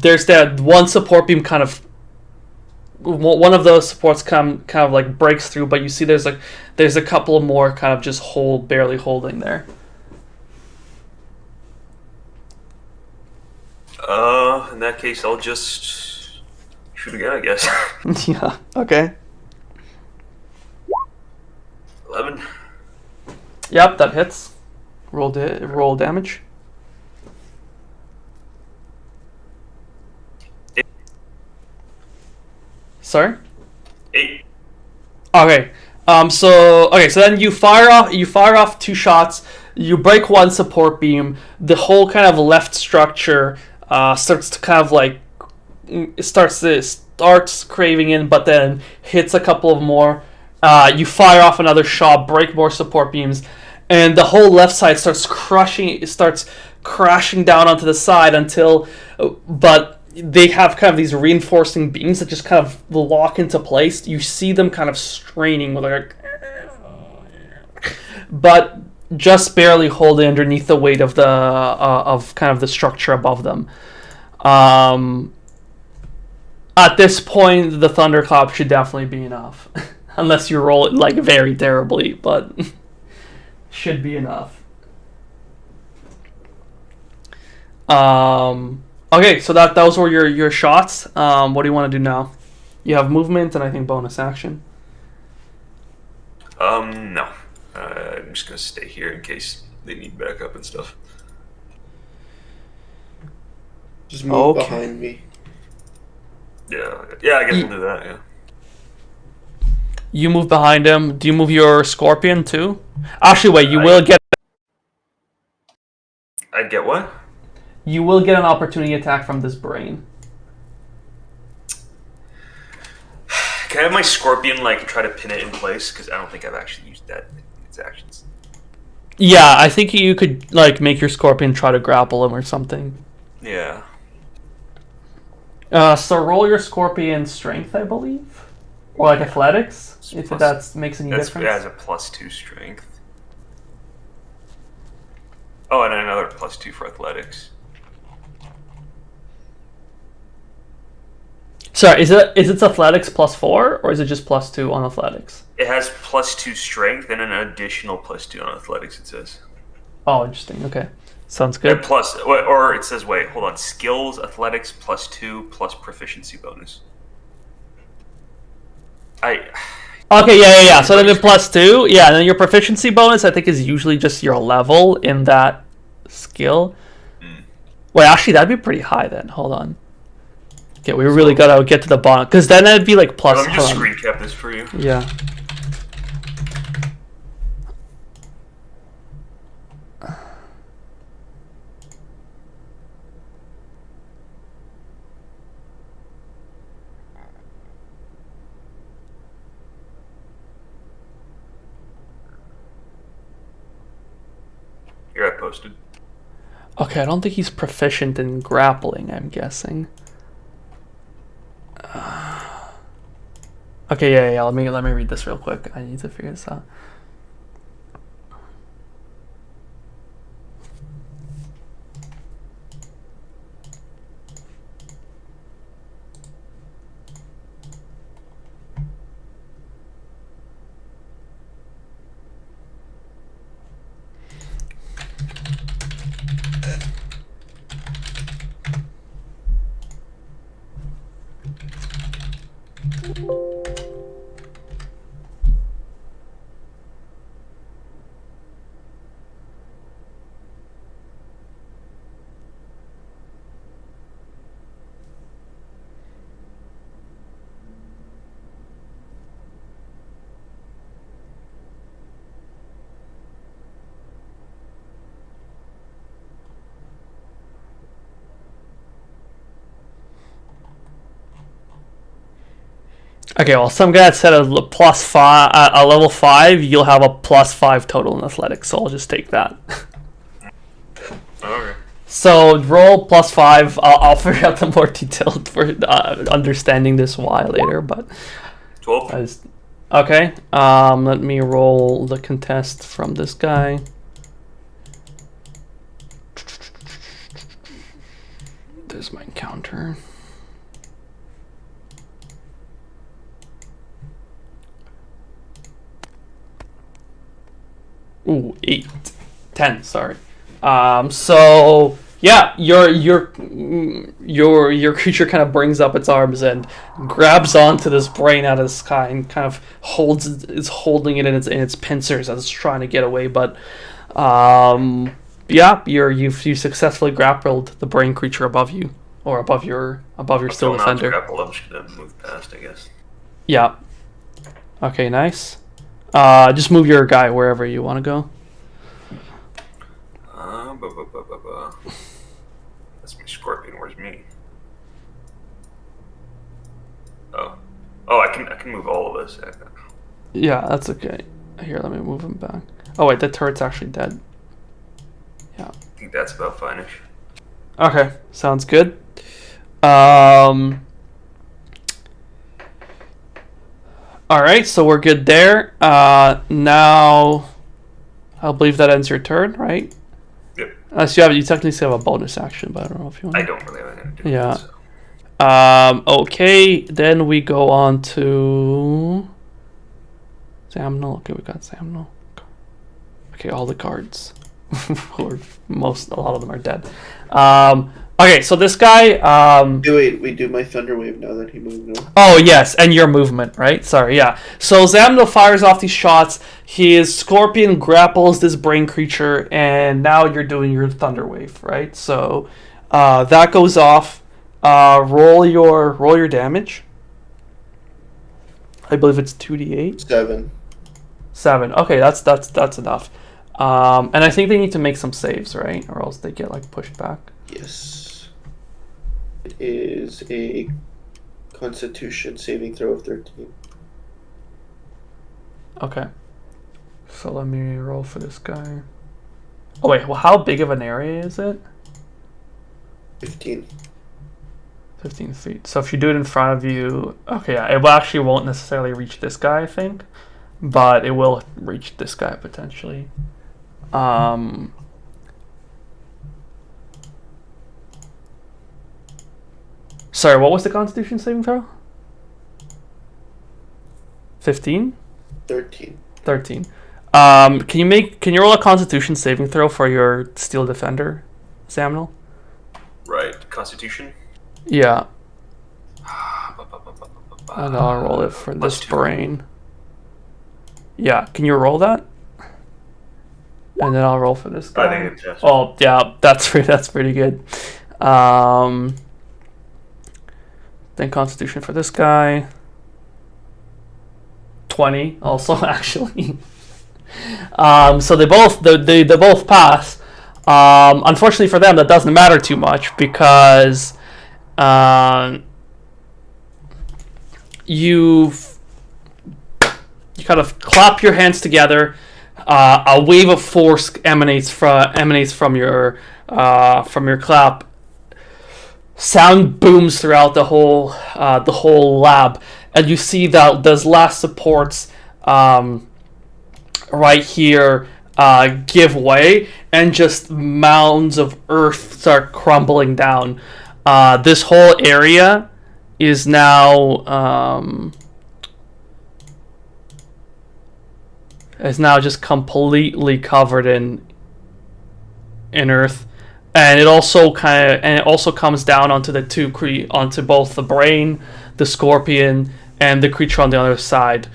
There's that one support beam kind of. One of those supports kind of like breaks through, but you see there's a couple more kind of just barely holding there. In that case, I'll just shoot again, I guess. Yeah. Okay. 11. Yep, that hits. Roll damage. 8. Sorry? 8. Okay. So then you fire off 2 shots. You break one support beam. The whole kind of left structure starts to kind of like starts craving in, but then hits a couple of more. You fire off another shot, break more support beams, and the whole left side starts crashing down onto the side but they have kind of these reinforcing beams that just kind of lock into place. You see them kind of straining with but just barely holding underneath the weight of of kind of the structure above them. At this point, the thunderclap should definitely be enough, unless you roll it like very terribly, but should be enough. Okay, so those were your shots. What do you want to do now? You have movement and I think bonus action. No. I'm just gonna stay here in case they need backup and stuff. Just move behind me. Yeah, I guess we'll do that, yeah. You move behind him. Do you move your scorpion too? Actually, wait, you will get... I get what? You will get an opportunity attack from this brain. Can I have my scorpion, try to pin it in place? Because I don't think I've actually used that in its actions. Yeah, I think you could, make your scorpion try to grapple him or something. Yeah. So roll your scorpion strength, I believe? Or athletics, if that makes any difference. It has a +2 strength. Oh, and another +2 for athletics. Sorry, is it athletics +4, or is it just +2 on athletics? It has +2 strength and an additional +2 on athletics, it says. Oh, interesting. Okay. Sounds good. And or it says, hold on, skills, athletics, +2, plus proficiency bonus. Okay, yeah. So then the +2, yeah, and then your proficiency bonus, I think, is usually just your level in that skill. Wait, actually, that'd be pretty high then. Hold on. Okay, we really gotta get to the bottom, because then that'd be plus. Let me just screen cap this for you. Yeah. Here, I posted. Okay, I don't think he's proficient in grappling, I'm guessing. Okay, yeah. Let me read this real quick. I need to figure this out. Okay, well, some guy said a +5, a level 5, you'll have a +5 total in athletics, so I'll just take that. Okay. So roll +5. I'll figure out the more detailed for understanding this why later, but 12. Okay. Let me roll the contest from this guy. There's my encounter. Ooh, 8, 10. Sorry. So yeah, your creature kind of brings up its arms and grabs onto this brain out of the sky and kind of is holding it in its pincers as it's trying to get away. But yeah, you've successfully grappled the brain creature above you, or above your still defender. Grapple, I'm just gonna move past, I guess. Yeah. Okay, nice. Just move your guy wherever you want to go. That's my scorpion. Where's me? Oh, I can move all of us. Yeah, that's okay. Here, let me move him back. Oh wait, the turret's actually dead. Yeah. I think that's about fine-ish. Okay, sounds good. All right, so we're good there. Now, I believe that ends your turn, right? Yep. So you technically still have a bonus action, but I don't know if you want. I don't really have anything to do Yeah. with it. So. Okay, then we go on to Zamnel. Okay, we got Zamnel. Okay, all the cards. Or a lot of them are dead. Okay, so this guy. Wait, we do my thunder wave now that he moved on. Oh yes, and your movement, right? Sorry, yeah. So Zamno fires off these shots. His scorpion grapples this brain creature, and now you're doing your thunder wave, right? So that goes off. Roll your damage. I believe it's 2d8. 7. 7. Okay, that's enough. And I think they need to make some saves, right? Or else they get like pushed back. Yes. It is a Constitution saving throw of 13. Okay. So let me roll for this guy. Oh wait, well, how big of an area is it? 15. 15 feet. So if you do it in front of you, okay, yeah, it actually won't necessarily reach this guy, I think, but it will reach this guy potentially. Sorry, what was the Constitution saving throw? 15? 13. 13. Can you roll a Constitution saving throw for your Steel Defender, Samuel? Right. Constitution. Yeah. And I'll roll it for this +2. brain. Yeah, can you roll that? And then I'll roll for this guy. I think it's yes. Oh, yeah, that's pretty good. Then Constitution for this guy. 20 also actually. So they both pass. Unfortunately for them, that doesn't matter too much because you kind of clap your hands together. A wave of force emanates from your clap. Sound booms throughout the whole lab, and you see that those last supports right here give way, and just mounds of earth start crumbling down. This whole area is now just completely covered in earth, and it also comes down onto onto both the brain, the scorpion, and the creature on the other side.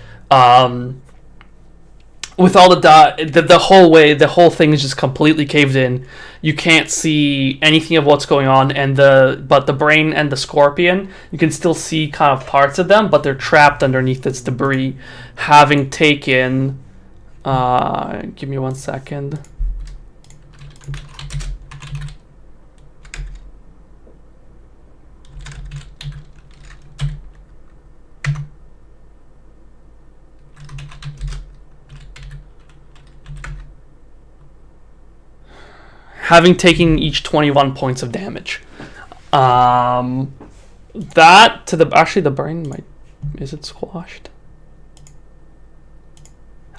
With all the whole thing is just completely caved in. You can't see anything of what's going on, but the brain and the scorpion, you can still see kind of parts of them, but they're trapped underneath this debris, having taken. Give me 1 second. Having taken each 21 points of damage. That to the brain is it squashed?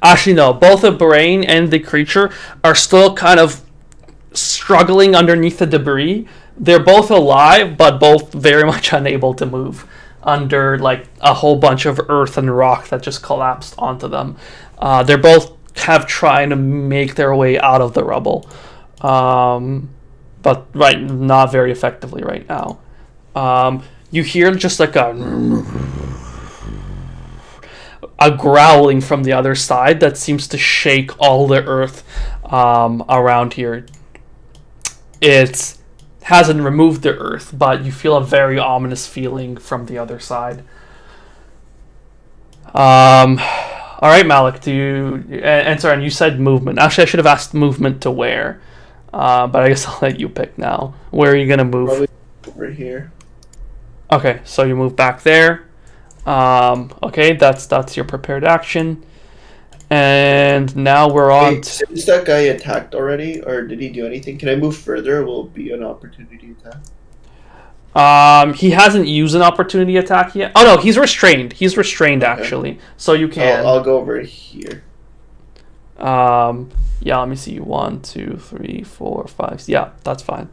Actually, no. Both the brain and the creature are still kind of struggling underneath the debris. They're both alive, but both very much unable to move under like a whole bunch of earth and rock that just collapsed onto them. They're both trying to make their way out of the rubble, but not very effectively right now. You hear just like a growling from the other side that seems to shake all the earth around here. It hasn't removed the earth, but you feel a very ominous feeling from the other side. All right, Malik, and you said movement. Actually, I should have asked movement to where, but I guess I'll let you pick now. Where are you going to move? Probably over here. Okay, so you move back there. Okay, that's your prepared action. And now we're on. Wait, since that guy attacked already, or did he do anything? Can I move further? Will it be an opportunity attack? He hasn't used an opportunity attack yet. Oh no, he's restrained. He's restrained Okay. actually, so you can. I'll go over here. Yeah. Let me see. 1, 2, 3, 4, 5. Yeah, that's fine.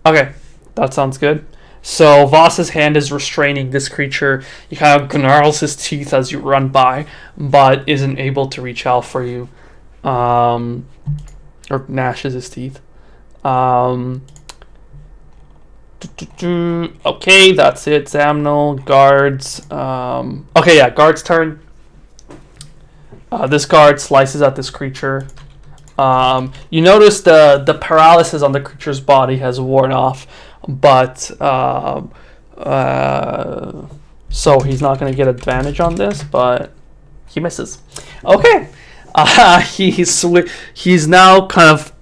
Okay, that sounds good. So Voss's hand is restraining this creature. He kind of gnarls his teeth as you run by, but isn't able to reach out for you. Or gnashes his teeth. Okay, that's it. Zamnel, guards. Okay, yeah, guard's turn. This guard slices at this creature. You notice the paralysis on the creature's body has worn off, but so he's not going to get advantage on this, but he misses. Okay, he's now kind of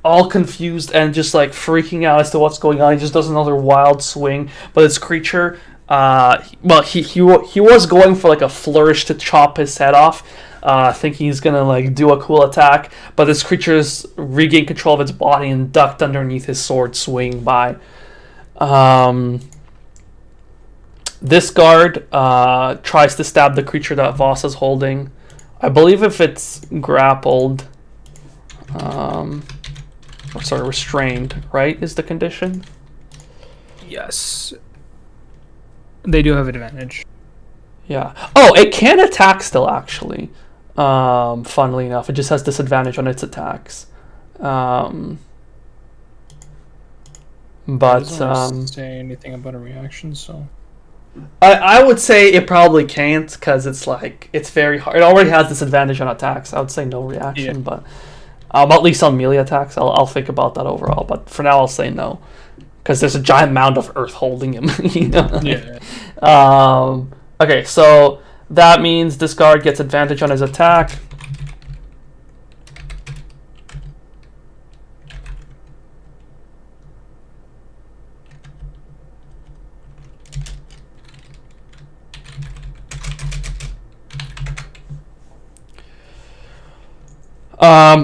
all confused and just like freaking out as to what's going on. He just does another wild swing, but this creature, well, he was going for like a flourish to chop his head off, thinking he's gonna like do a cool attack, but this creature's regained control of its body and ducked underneath his sword, swinging by. This guard tries to stab the creature that Voss is holding. I believe if it's grappled, or sorry, restrained, right, is the condition? Yes. They do have advantage. Yeah. Oh, it can attack still, actually. Funnily enough, it just has disadvantage on its attacks. But It doesn't say anything about a reaction, so I would say it probably can't, because it's like it's very hard. It already has disadvantage on attacks. I would say no reaction, Yeah. but at least on melee attacks, I'll think about that overall. But for now, I'll say no, because there's a giant mound of earth holding him. You know? yeah. Okay, so that means this guard gets advantage on his attack.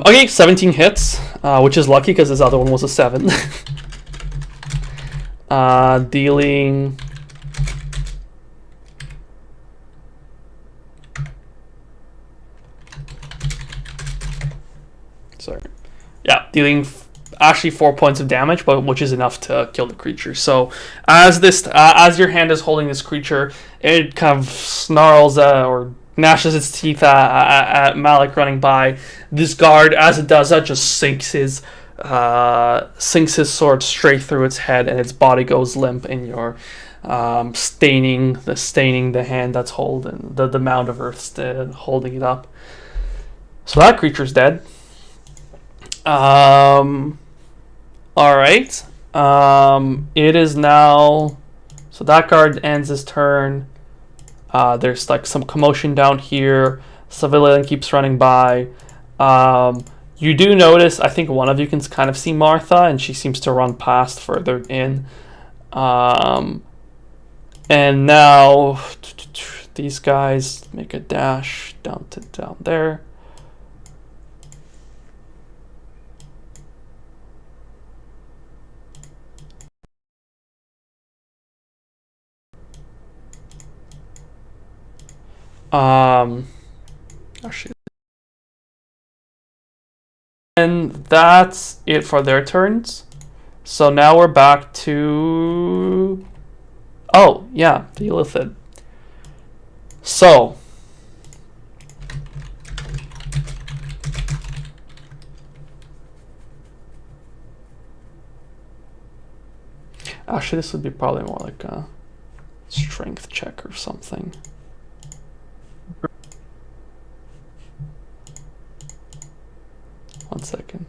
Okay, 17 hits, which is lucky because this other one was a 7. Dealing... Sorry. Yeah, dealing actually 4 points of damage, but which is enough to kill the creature. So as your hand is holding this creature, it kind of snarls or gnashes its teeth at Malik running by. This guard, as it does that, just sinks his sword straight through its head, and its body goes limp. And you're staining the hand that's holding the mound of earth holding it up. So that creature's dead. All right. It is now. So that guard ends his turn. There's like some commotion down here. Civilian keeps running by. You do notice, I think one of you can kind of see Martha, and she seems to run past further in. And now these guys make a dash down there. Actually, and that's it for their turns. So now we're back to the Illithid. So actually, this would be probably more like a strength check or something. One second.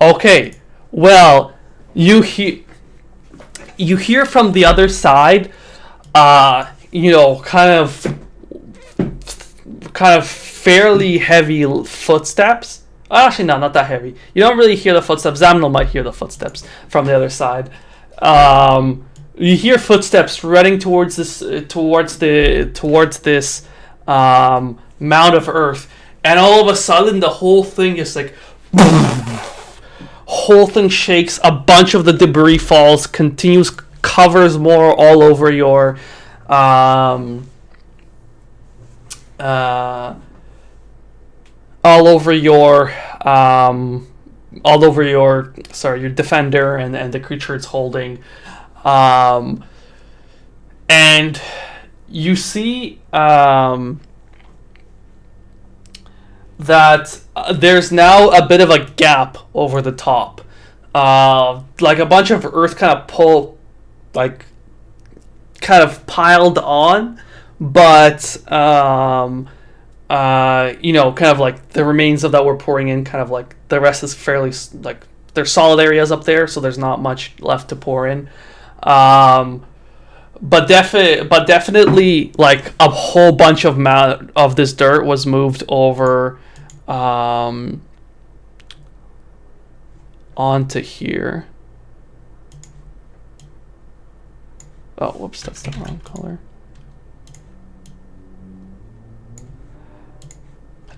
Okay. Well, you hear from the other side, kind of fairly heavy footsteps. Actually, no, not that heavy. You don't really hear the footsteps. Zamnil might hear the footsteps from the other side. You hear footsteps running towards this mound of earth, and all of a sudden the whole thing is like, whole thing shakes. A bunch of the debris falls, continues, covers more all over your all over your your defender and the creature it's holding, and you see that there's now a bit of a gap over the top, like a bunch of earth kind of piled on, but kind of like the remains of that we're pouring in, kind of like the rest is fairly like there's solid areas up there, so there's not much left to pour in. But definitely, like a whole bunch of this dirt was moved over onto here. Oh, whoops, that's the wrong color.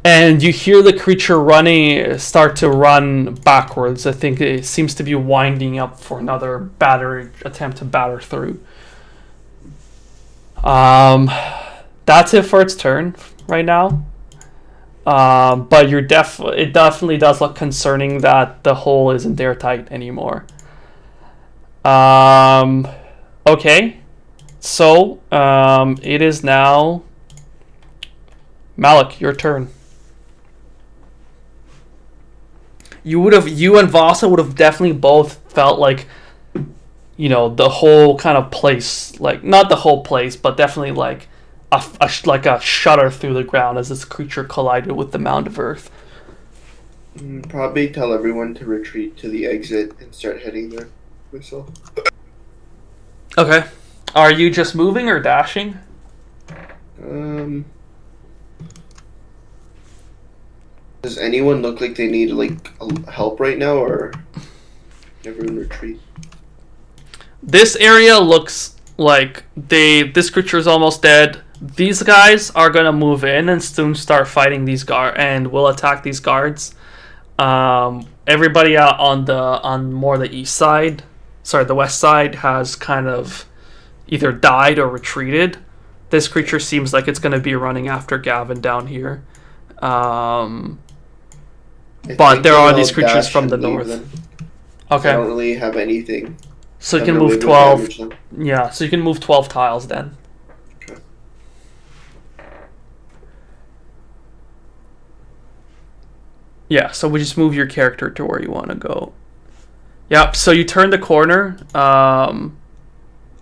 And you hear the creature start to run backwards. I think it seems to be winding up for another attempt to batter through. That's it for its turn right now. But it definitely does look concerning that the hole isn't airtight anymore. Okay. So, it is now Malik, your turn. You and Vasa would have definitely both felt like, the whole kind of place, like not the whole place, but definitely like a shudder through the ground as this creature collided with the mound of earth. Probably tell everyone to retreat to the exit and start heading there myself. Okay. Are you just moving or dashing? Does anyone look like they need help right now, or everyone retreat? This area looks like this creature is almost dead. These guys are gonna move in and soon start fighting these guards and will attack these guards. Everybody out on more the east side, the west side, has kind of either died or retreated. This creature seems like it's gonna be running after Gavin down here. But there are these creatures from the north. Okay. I don't really have anything. So you can move 12. Yeah, so you can move 12 tiles then. Okay. Yeah, so we just move your character to where you want to go. Yep, so you turn the corner. Actually,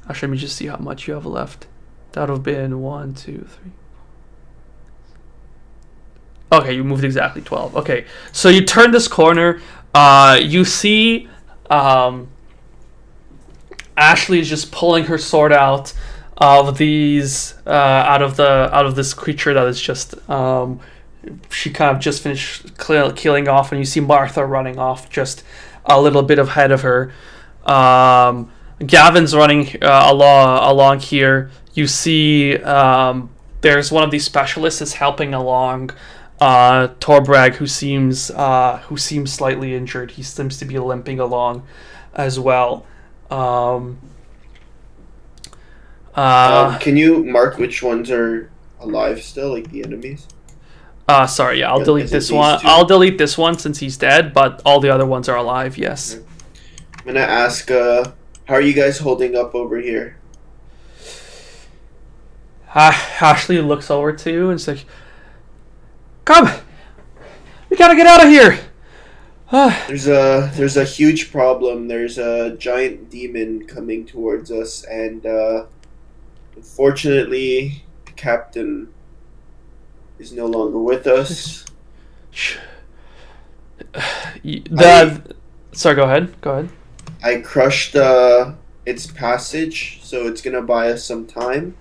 let me just see how much you have left. That would have been 1, 2, 3. Okay, you moved exactly 12. Okay, so you turn this corner. You see Ashley is just pulling her sword out of these out of this creature that is just she kind of just finished killing off, and you see Martha running off just a little bit ahead of her. Gavin's running along here. You see there's one of these specialists is helping along Torbrag, who seems slightly injured. He seems to be limping along as well. Can you mark which ones are alive still, like the enemies? Sorry, yeah, I'll delete this one. I'll delete this one since he's dead, but all the other ones are alive, yes. Okay. I'm gonna ask, how are you guys holding up over here? Ashley looks over to you and is like, "Come! We gotta get out of here!" There's a huge problem. There's a giant demon coming towards us, and unfortunately, the captain is no longer with us. Sorry, go ahead. I crushed its passage, so it's gonna buy us some time.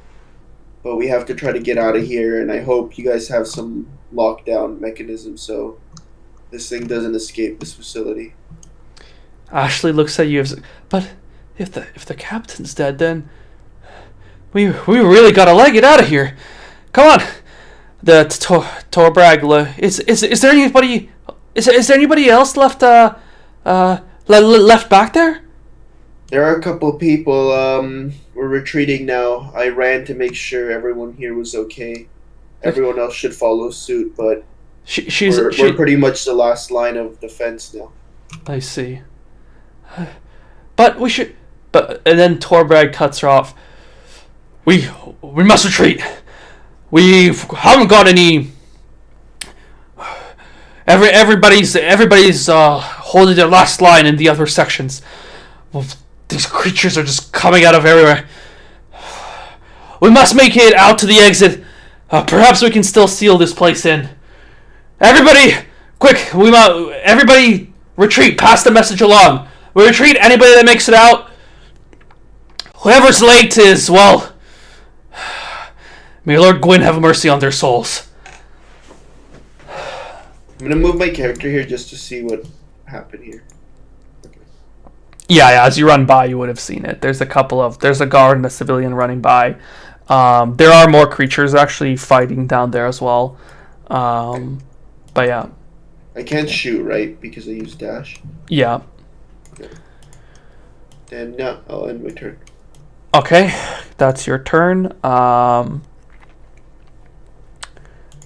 But we have to try to get out of here, and I hope you guys have some lockdown mechanism so this thing doesn't escape this facility. Ashley looks at you, but if the captain's dead, then we really gotta get out of here. Come on, the Torbrag. Is there anybody? Is there anybody else left? Left back there? There are a couple of people. We're retreating now. I ran to make sure everyone here was okay. Everyone else should follow suit, but we're pretty much the last line of defense now. I see. But we should. And then Torbrag cuts her off. We must retreat. We haven't got any. Everybody's holding their last line in the other sections. Well, these creatures are just coming out of everywhere. We must make it out to the exit. Perhaps we can still seal this place in. Everybody, quick! Everybody retreat. Pass the message along. We retreat. Anybody that makes it out. Whoever's late is, well, may Lord Gwyn have mercy on their souls. I'm gonna move my character here just to see what happened here. Okay. Yeah, as you run by, you would have seen it. There's a guard and a civilian running by. There are more creatures actually fighting down there as well. But yeah. I can't shoot, right? Because I use dash. Yeah. Okay. Then no, I'll end my turn. Okay, that's your turn.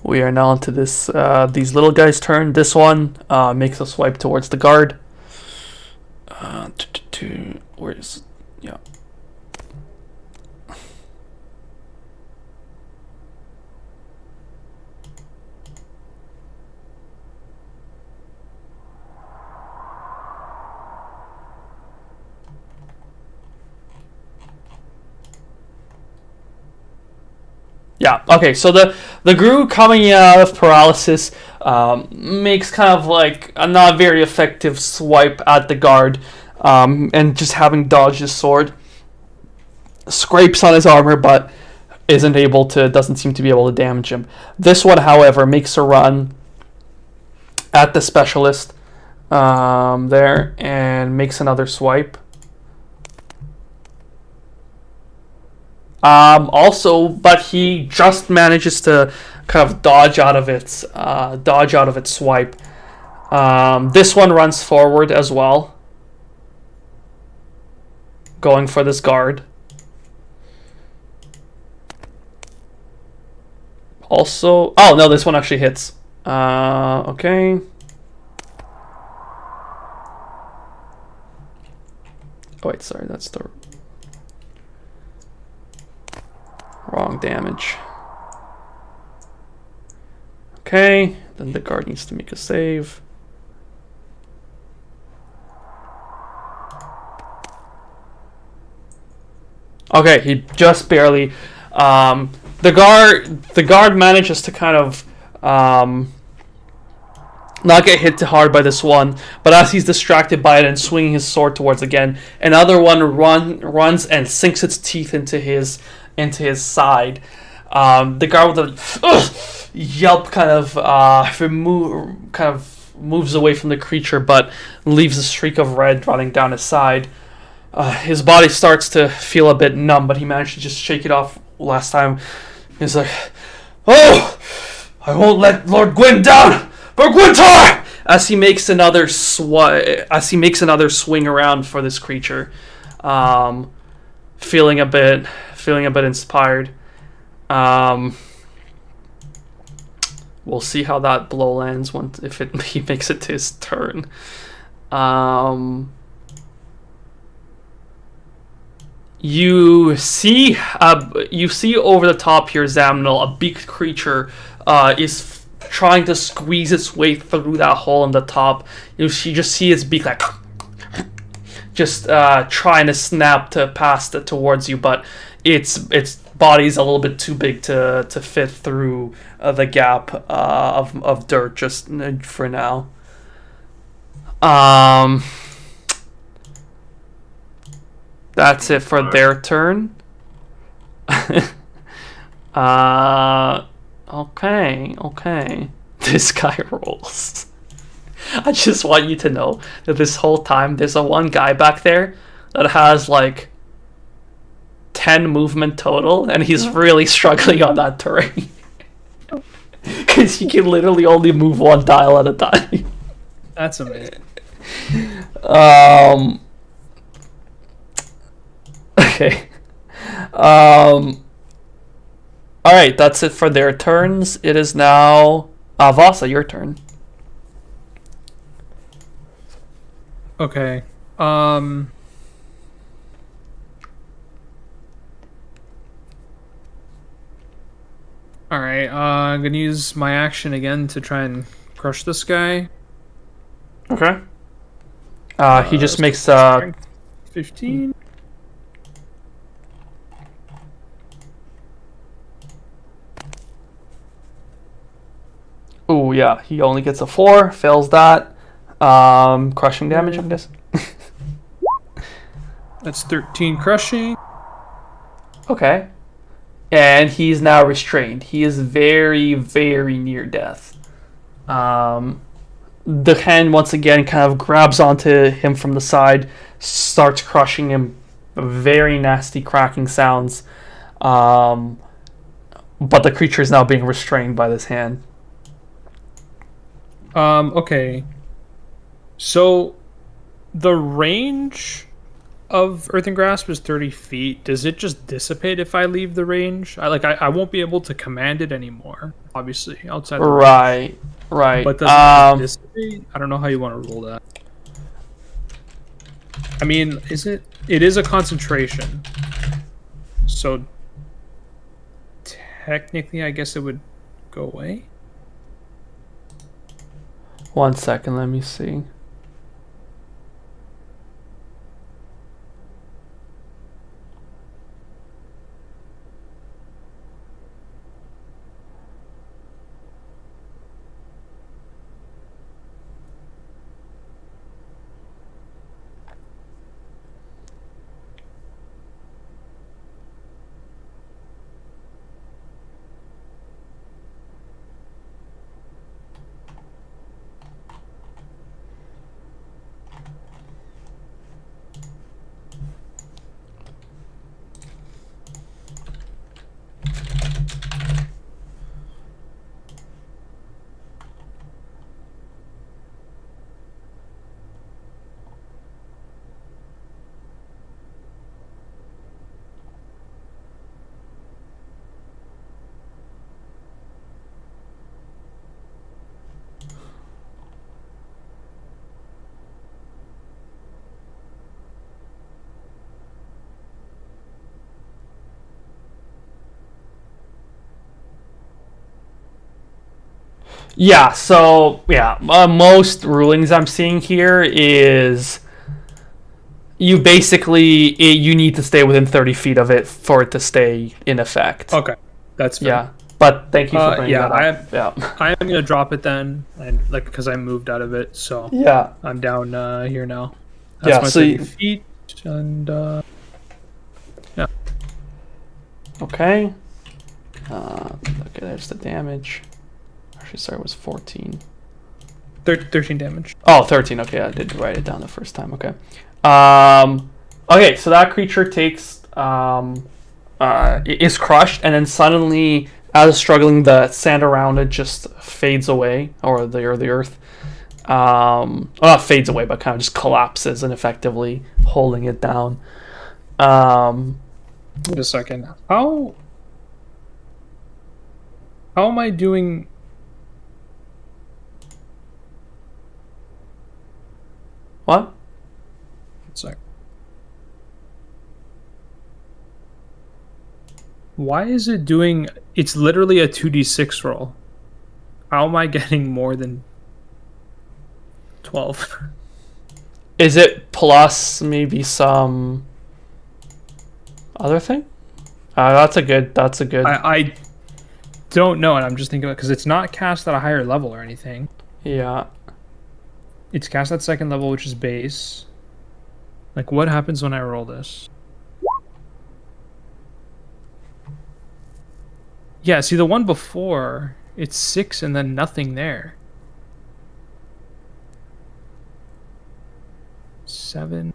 We are now into this these little guys' turn. This one makes a swipe towards the guard. Where is? Yeah. Yeah, okay, so the Gru coming out of paralysis makes kind of like a not very effective swipe at the guard, and just having dodged his sword, scrapes on his armor, but doesn't seem to be able to damage him. This one, however, makes a run at the specialist there and makes another swipe. But he just manages to kind of dodge out of its swipe. This one runs forward as well, going for this guard. Also, oh no, this one actually hits. Okay. Oh wait, sorry, that's the wrong damage. Okay, then the guard needs to make a save. Okay, he just barely. The guard manages to kind of not get hit too hard by this one, but as he's distracted by it and swinging his sword towards again, another one runs and sinks its teeth into his side. The guard with a yelp kind of moves away from the creature, but leaves a streak of red running down his side. His body starts to feel a bit numb, but he managed to just shake it off last time. He's like, "Oh, I won't let Lord Gwyn down, but Gwyntar!" As he makes another swing around for this creature, feeling a bit inspired. We'll see how that blow lands if he makes it to his turn. You see over the top here, Zamnil, a beaked creature is trying to squeeze its way through that hole in the top. You just see its beak like just trying to snap to pass it towards you, but its body's a little bit too big to fit through the gap of dirt just for now. That's it for their turn. Okay. This guy rolls. I just want you to know that this whole time there's a one guy back there that has like 10 movement total, and he's really struggling on that terrain. Because he can literally only move one dial at a time. That's amazing. Okay. Alright, that's it for their turns. It is now Vasa, your turn. Okay. Alright, I'm gonna use my action again to try and crush this guy. Okay. He just makes strength 15. Ooh, yeah, he only gets a 4, fails that. Crushing damage, I guess. That's 13 crushing. Okay. And he's now restrained. He is very, very near death. The hand once again kind of grabs onto him from the side, starts crushing him. Very nasty cracking sounds. But the creature is now being restrained by this hand. Okay. So, the range of Earthen Grasp is 30 feet. Does it just dissipate if I leave the range? I won't be able to command it anymore, obviously, outside the range. Right. But does it dissipate? I don't know how you want to roll that. I mean, it is a concentration. So, technically, I guess it would go away. 1 second, let me see. Most rulings I'm seeing here is you need to stay within 30 feet of it for it to stay in effect. Okay, that's fair. Yeah, but thank you for bringing that up. I am gonna drop it then, and because I moved out of it, so Yeah. I'm down here now. That's my 30 feet, and yeah. Okay. Okay, there's the damage. Actually, sorry, it was 14. 13 damage. Oh, 13. Okay, I did write it down the first time. Okay. Okay, so that creature is crushed, and then suddenly, as it's struggling, the sand around it just fades away, or the earth. Well, not fades away, but kind of just collapses, and effectively holding it down. Wait a second. How am I doing? What? Sorry. Why is it doing? It's literally a 2d6 roll. How am I getting more than 12? Is it plus maybe some other thing? That's a good. I don't know, and I'm just thinking about because it's not cast at a higher level or anything. Yeah. It's cast at second level, which is base. Like, what happens when I roll this? Yeah, see the one before, it's 6 and then nothing there. 7.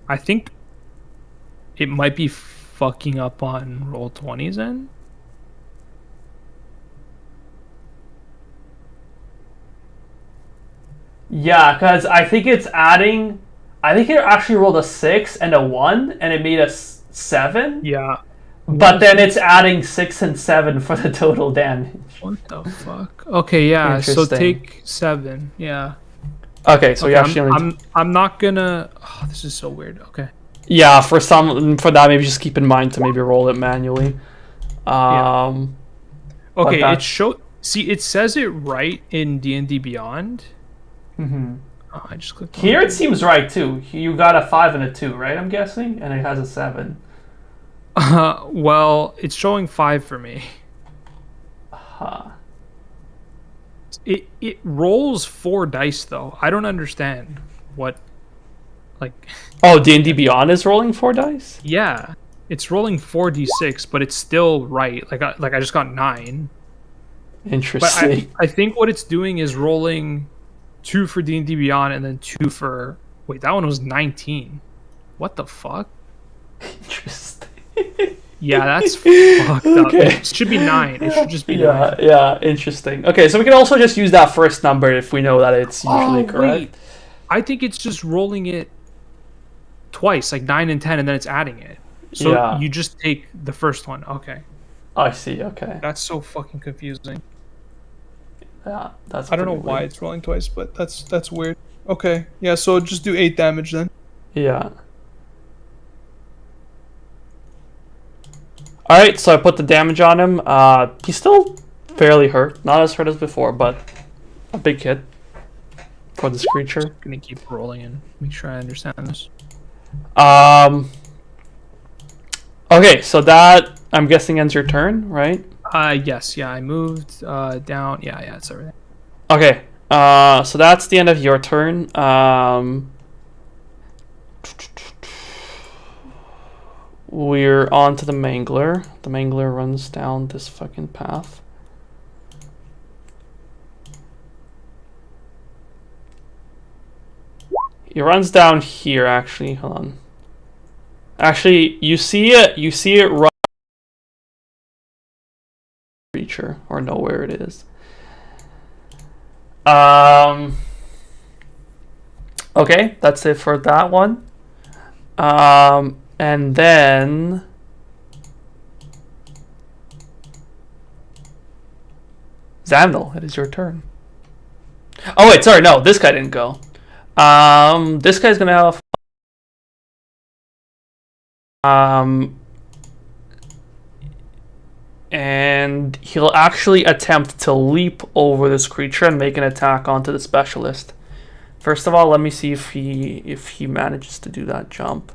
I think it might be fucking up on roll 20s end. Yeah, because I think it's adding. I think it actually rolled a 6 and a 1, and it made a 7. Yeah. But then it's adding 6 and 7 for the total damage. What the fuck? Okay, yeah. So Interesting. take 7. Yeah. Okay, so Okay, you actually only. I'm not gonna. Oh, this is so weird. Okay. Yeah, for that, maybe just keep in mind to maybe roll it manually. Okay, that- it show. See, it says it right in D&D Beyond. Mhm. Oh, I just clicked. Here on it seems right too. You got a 5 and a 2, right? I'm guessing, and it has a 7. Well, it's showing 5 for me. Huh. It rolls 4 dice though. I don't understand what, like. Oh, D&D Beyond is rolling 4 dice. Yeah, it's rolling 4d6, but it's still right. Like I just got 9. But Interesting. I think what it's doing is rolling 2 for D&D Beyond and then 2 for. Wait, that one was 19. What the fuck? Interesting. Yeah, that's fucked up. Okay. It should be 9. It should just be 9. Yeah, interesting. Okay, so we can also just use that first number if we know that it's usually correct. Wait. I think it's just rolling it twice, like 9 and 10, and then it's adding it. So Yeah. you just take the first one. Okay. I see. Okay. That's so fucking confusing. Yeah, that's. I don't know pretty why weird. it's rolling twice, but that's weird. Okay. Yeah, so just do 8 damage then. Yeah. All right, so I put the damage on him. He's still fairly hurt, not as hurt as before, but a big hit for this creature. I'm gonna keep rolling and make sure I understand this. Okay, so that I'm guessing ends your turn, right? Yes, yeah, I moved down. Yeah, it's everything. Okay, so that's the end of your turn. We're on to the Mangler. The Mangler runs down this fucking path. He runs down here, actually. Hold on. Actually, you see it run creature, or know where it is. Okay, that's it for that one. And then Xandal, it is your turn. Oh wait, sorry, no, this guy didn't go. This guy's gonna have and he'll actually attempt to leap over this creature and make an attack onto the specialist. First of all, let me see if he manages to do that jump.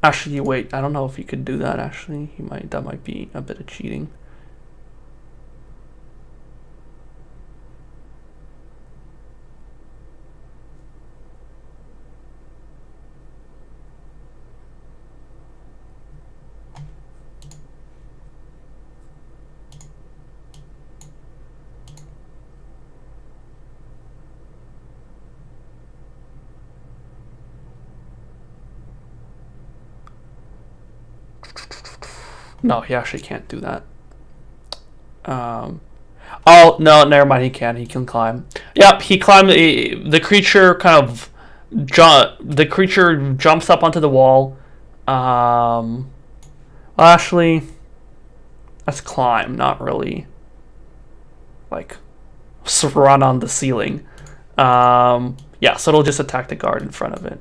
Actually, wait, I don't know if he could do that. Actually, that might be a bit of cheating. No, he actually can't do that. Oh no, never mind. He can. He can climb. Yep, he climbed. The creature the creature jumps up onto the wall. Well, actually, that's climb, not really. Like, run on the ceiling. Yeah, so it'll just attack the guard in front of it.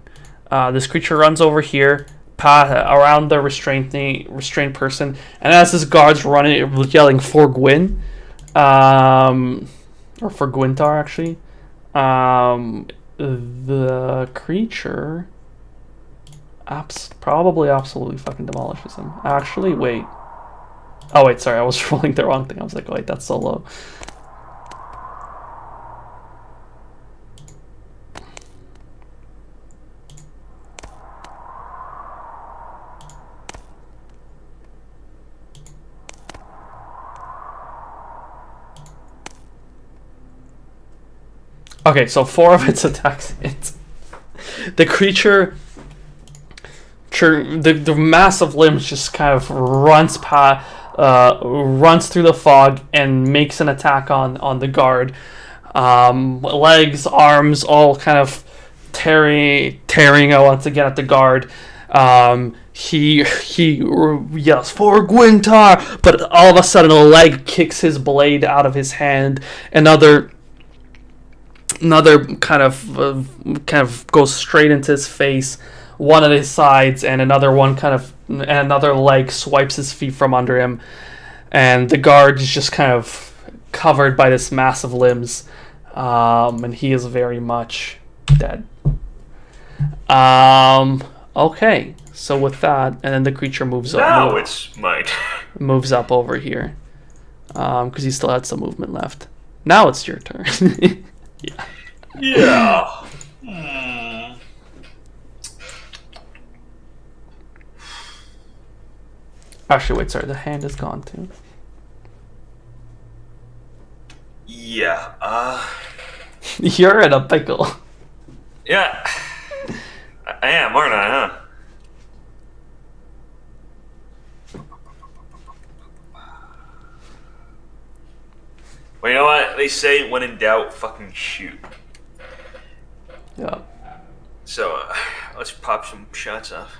This creature runs over here, around the restrained person, and as this guard's running, yelling for Gwyn, or for Gwyntar actually, the creature probably absolutely fucking demolishes him. Actually, wait. Oh wait, sorry, I was rolling the wrong thing. I was like, wait, that's so low. Okay, so 4 of its attacks hit. The creature, the massive limbs just kind of runs through the fog and makes an attack on the guard. Legs, arms, all kind of tearing out once again at the guard. He yells for Gwyntar, but all of a sudden a leg kicks his blade out of his hand. Another kind of goes straight into his face, one at his sides, and another leg swipes his feet from under him, and the guard is just kind of covered by this massive limbs, and he is very much dead. Okay, so with that, and then the creature moves up. Now it's mine. Moves up over here, because he still had some movement left. Now it's your turn. Yeah. Yeah. Actually, wait, sorry, the hand is gone too. Yeah. You're in a pickle. Yeah. I am, aren't I, huh? Well, you know what? They say when in doubt, fucking shoot. Yeah. So, let's pop some shots off.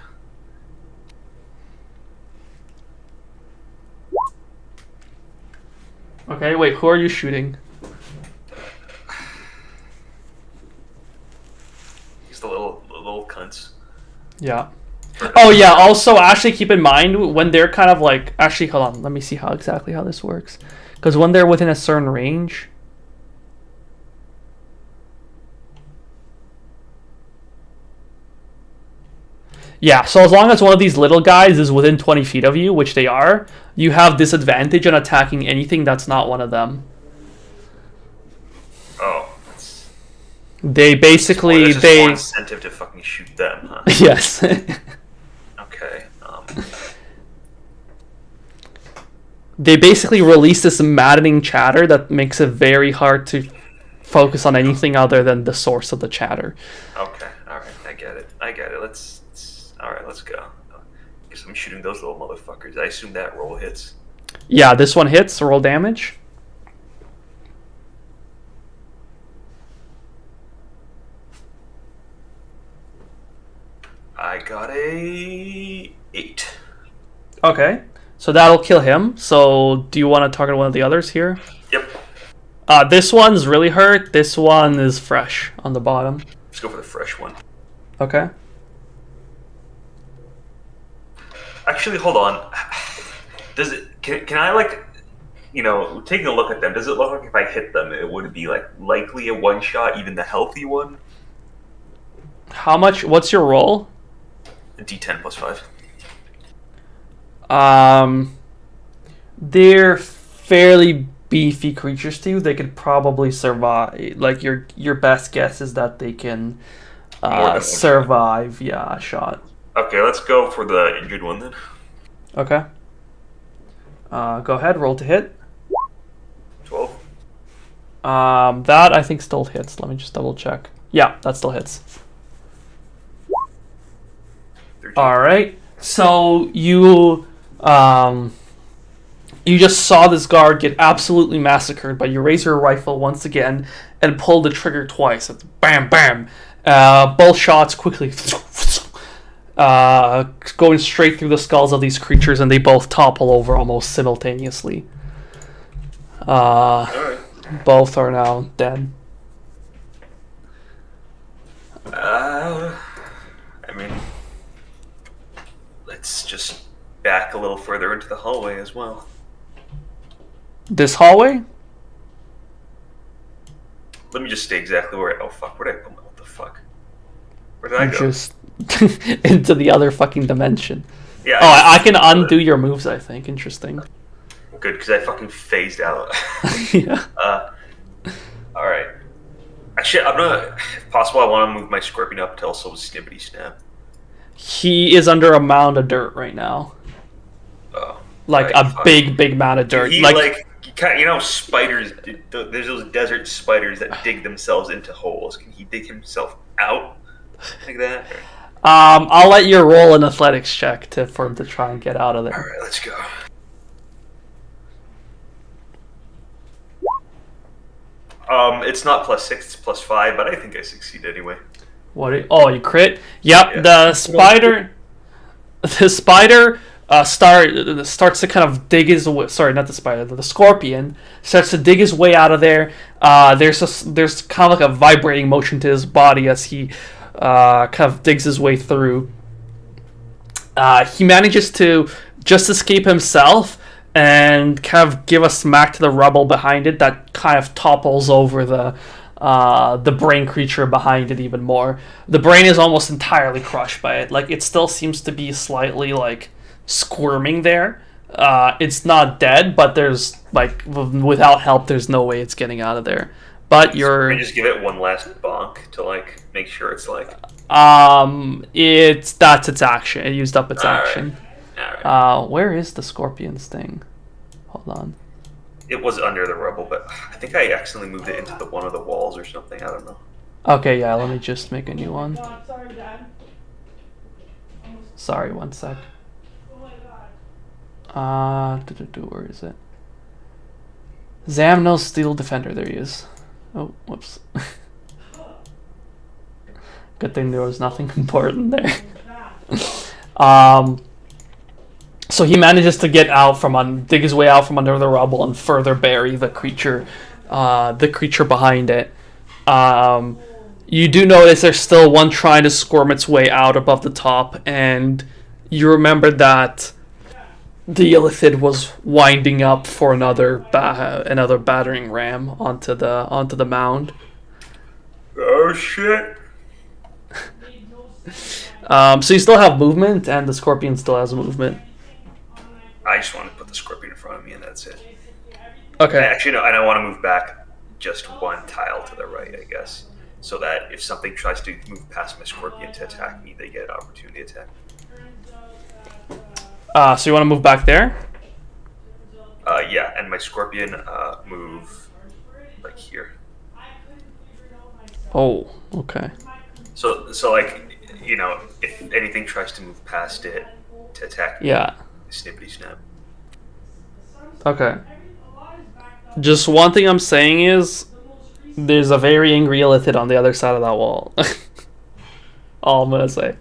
Okay, wait, who are you shooting? He's the little cunts. Yeah. Oh yeah, also actually keep in mind when they're kind of like, actually hold on, let me see how this works. Because when they're within a certain range, yeah, so as long as one of these little guys is within 20 feet of you, which they are, you have disadvantage on attacking anything that's not one of them. Oh. They basically, There's just more incentive to fucking shoot them, huh? Yes. Okay. They basically release this maddening chatter that makes it very hard to focus on anything other than the source of the chatter. Okay. All right. I get it. All right. Let's go. Guess I'm shooting those little motherfuckers. I assume that roll hits. Yeah, this one hits. Roll damage. I got a 8. Okay, so that'll kill him. So do you want to target one of the others here? Yep. This one's really hurt. This one is fresh on the bottom. Let's go for the fresh one. Okay. Actually, hold on. Does it? Can I like, taking a look at them? Does it look like if I hit them, it would be like likely a one shot, even the healthy one? How much? What's your roll? A D10 plus 5. They're fairly beefy creatures too. They could probably survive. Like your best guess is that they can survive. Yeah, a shot. Okay, let's go for the injured one then. Okay. Go ahead. Roll to hit. 12. That I think still hits. Let me just double check. Yeah, that still hits. 13. All right. So you just saw this guard get absolutely massacred, but you raise your rifle once again and pull the trigger twice. It's bam, bam. Both shots quickly going straight through the skulls of these creatures, and they both topple over almost simultaneously. All right. Both are now dead. I mean, let's just back a little further into the hallway as well. This hallway? Let me just stay exactly where. Oh fuck! Where did I put my? What the fuck? Where did I go? Just into the other fucking dimension. Yeah. Oh, I can undo your moves, I think. Interesting. Good, because I fucking phased out. Yeah. All right. Actually, I'm gonna. If possible, I want to move my scorpion up to also snippety snap. He is under a mound of dirt right now. Oh. Like right, a fuck. big mound of dirt. He like You know, spiders. There's those desert spiders that dig themselves into holes. Can he dig himself out like that? Or? I'll let you roll an athletics check for him to try and get out of All there. right, let's go. It's not +6, it's +5, but I think I succeed anyway. You crit? Yep. Yeah. The spider starts to kind of dig his way. Sorry, not the spider. The scorpion starts to dig his way out of there. There's kind of like a vibrating motion to his body as he kind of digs his way through. He manages to just escape himself and kind of give a smack to the rubble behind it that kind of topples over the brain creature behind it even more. The brain is almost entirely crushed by it. Like, it still seems to be slightly like squirming there. It's not dead, but there's like without help, there's no way it's getting out of there. But you're Can we just give it one last bonk to like make sure it's like. that's its action. It used up its action. All right. Where is the scorpion's thing? Hold on. It was under the rubble, but I think I accidentally moved it into one of the walls or something. I don't know. Okay, yeah. Let me just make a new one. Sorry, one sec. Where is it? Zamno's Steel Defender. There he is. Oh, whoops. Good thing there was nothing important there. So he manages to get out dig his way out from under the rubble and further bury the creature behind it. You do notice there's still one trying to squirm its way out above the top, and you remember that the Illithid was winding up for another battering ram onto the mound. Oh shit! So you still have movement, and the scorpion still has movement. I just want to put the scorpion in front of me, and that's it. Okay. Actually, no, and I want to move back just one tile to the right, I guess, so that if something tries to move past my scorpion to attack me, they get an opportunity attack. So you want to move back there? Yeah, and my scorpion move like here. Oh, okay. So like, you know, if anything tries to move past it to attack me, Yeah. snippity snap. Okay. Just one thing I'm saying is, there's a very angry Illithid on the other side of that wall. All I'm gonna say.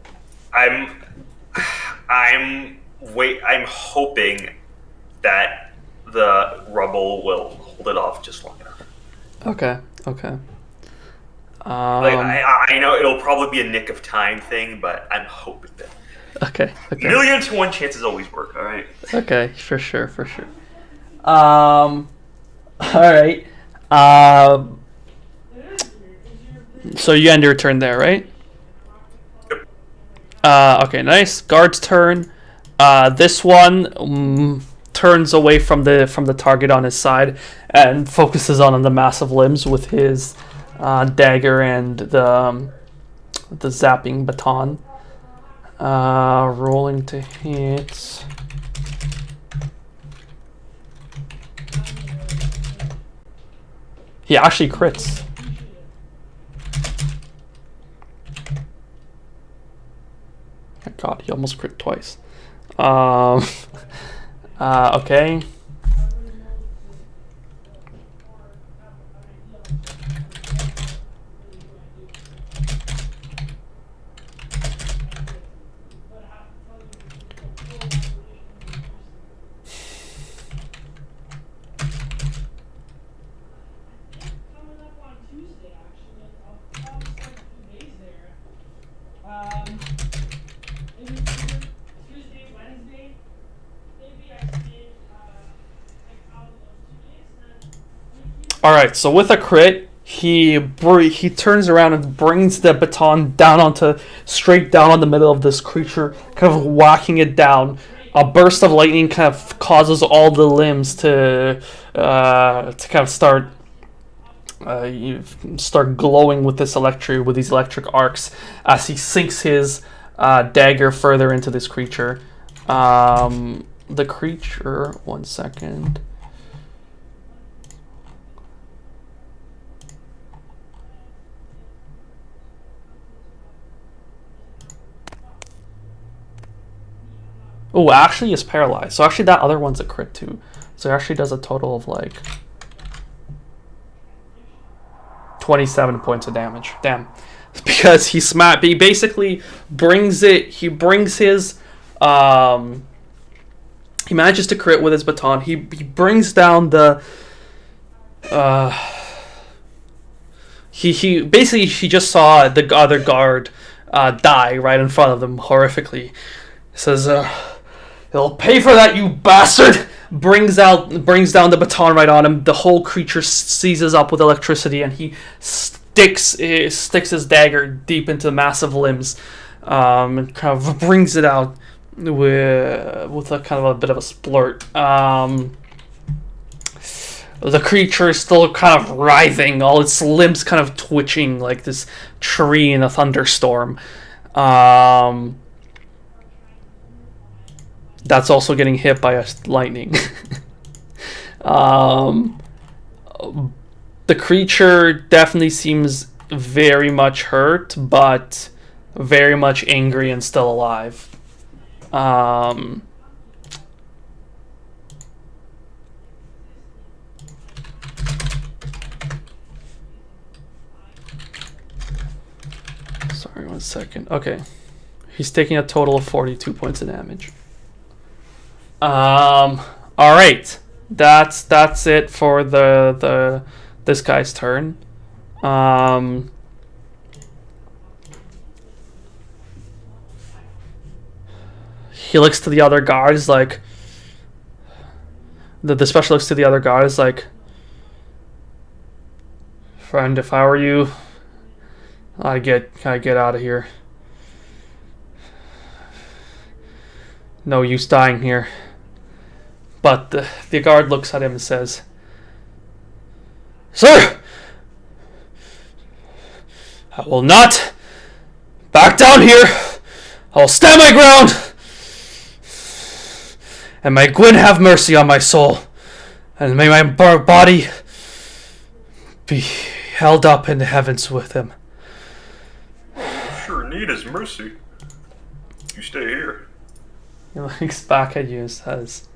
I'm hoping that the rubble will hold it off just long enough. Okay. Like I know it'll probably be a nick of time thing, but I'm hoping that. Okay. 1,000,000 to 1 chances always work. All right. Okay, for sure. All right. So you end your turn there, right? Yep. Okay, nice. Guard's turn. This one turns away from the target on his side and focuses on the massive limbs with his dagger and the zapping baton. Rolling to hit. He actually crits. My God, he almost crit twice. Okay. Alright, so with a crit, he turns around and brings the baton straight down on the middle of this creature, kind of whacking it down. A burst of lightning kind of causes all the limbs to kind of start glowing with these electric arcs as he sinks his dagger further into this creature. The creature, one second. Oh, actually is paralyzed. So actually that other one's a crit too. So it actually does a total of like 27 points of damage. Damn. Because he basically brings it, he brings his, he manages to crit with his baton. He brings down the, he basically, he just saw the other guard die right in front of them horrifically. He says, he'll pay for that, you bastard! Brings down the baton right on him. The whole creature seizes up with electricity, and he sticks his dagger deep into the massive limbs, and kind of brings it out with a kind of a bit of a splurt. The creature is still kind of writhing, all its limbs kind of twitching like this tree in a thunderstorm. That's also getting hit by a lightning. The creature definitely seems very much hurt, but very much angry and still alive. Sorry, 1 second. Okay. He's taking a total of 42 points of damage. Alright. That's it for this guy's turn. He looks to the other guards like the special looks to the other guards like, friend, if I were you, I'd get out of here. No use dying here. But the guard looks at him and says, Sir, I will not back down here. I will stand my ground. And may Gwyn have mercy on my soul. And may my body be held up in the heavens with him. Sure need his mercy. You stay here. He looks back at you and says,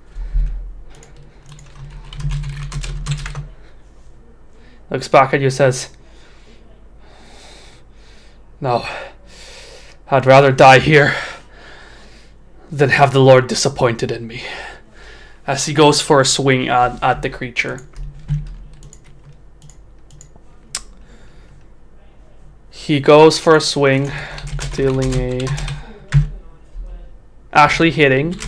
no, I'd rather die here than have the Lord disappointed in me. As he goes for a swing at the creature. He goes for a swing, dealing a... actually hitting.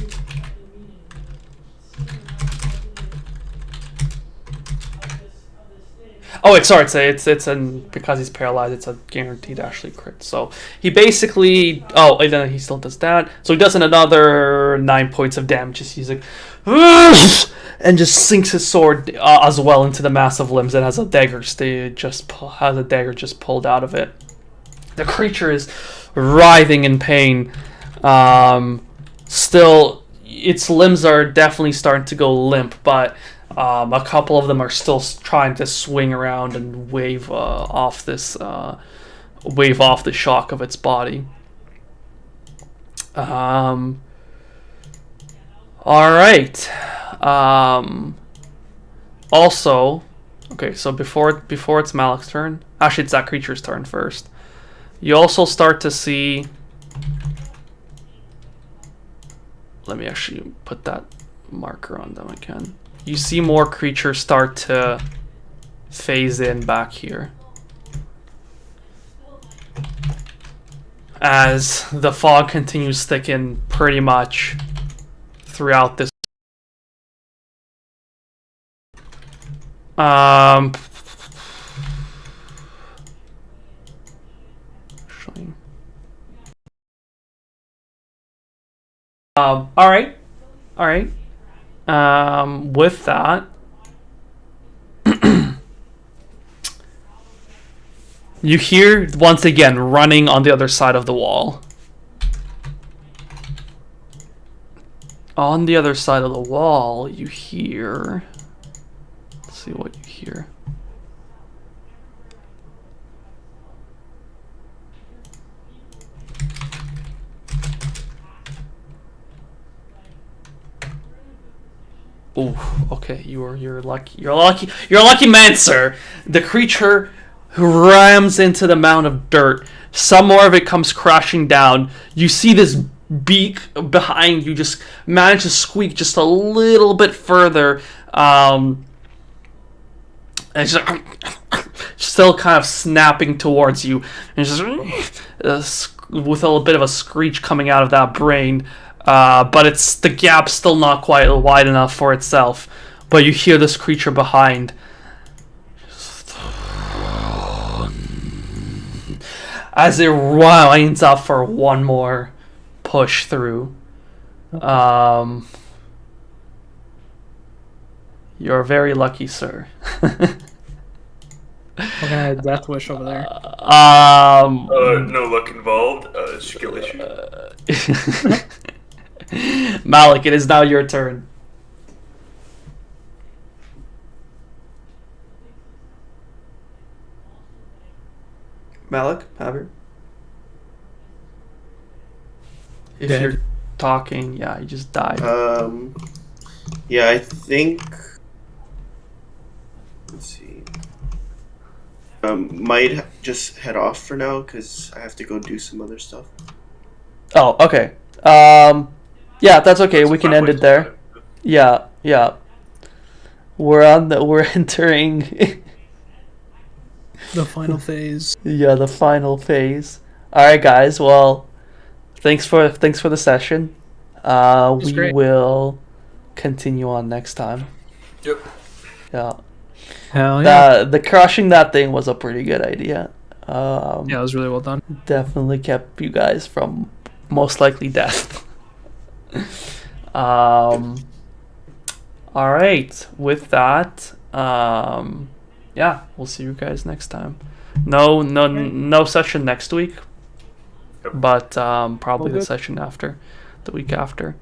Oh, it's because he's paralyzed, it's a guaranteed actually crit. So he basically, and then he still does that. So he does another 9 points of damage. He's like, and just sinks his sword as well into the massive limbs and has a dagger just pulled out of it. The creature is writhing in pain. Still, its limbs are definitely starting to go limp, but a couple of them are still trying to swing around and wave off the shock of its body. All right. Also, okay. So before it's Malik's turn, actually it's that creature's turn first. You also start to see. Let me actually put that marker on them again. You see more creatures start to phase in back here. As the fog continues thicken pretty much throughout this. Alright. With that, you hear once again running on the other side of the wall. On the other side of the wall, you hear. Let's see what you hear. Oh, okay. You're lucky. You're a lucky man, sir. The creature rams into the mound of dirt. Some more of it comes crashing down. You see this beak behind you just manage to squeak just a little bit further. And it's just, still kind of snapping towards you. And just with a little bit of a screech coming out of that brain. But it's the gap's still not quite wide enough for itself. But you hear this creature behind. As it winds up for one more push through. You're very lucky, sir. Okay, I had Death Wish over there. No luck involved. Skill issue. Malik, it is now your turn. Malik, Haber. If Dead. you're talking, yeah, you just died. Yeah, I think. Let's see. Might just head off for now because I have to go do some other stuff. Oh, okay. Yeah, that's okay. We can end it there. Yeah. We're entering. The final phase. Yeah, the final phase. All right, guys. Well, thanks for the session. We great. will continue on next time. Yep. Yeah. Hell yeah. The crushing that thing was a pretty good idea. Yeah, it was really well done. Definitely kept you guys from most likely death. All right. With that, yeah, we'll see you guys next time. No session next week, Yep. but probably All the good. session after, the week after.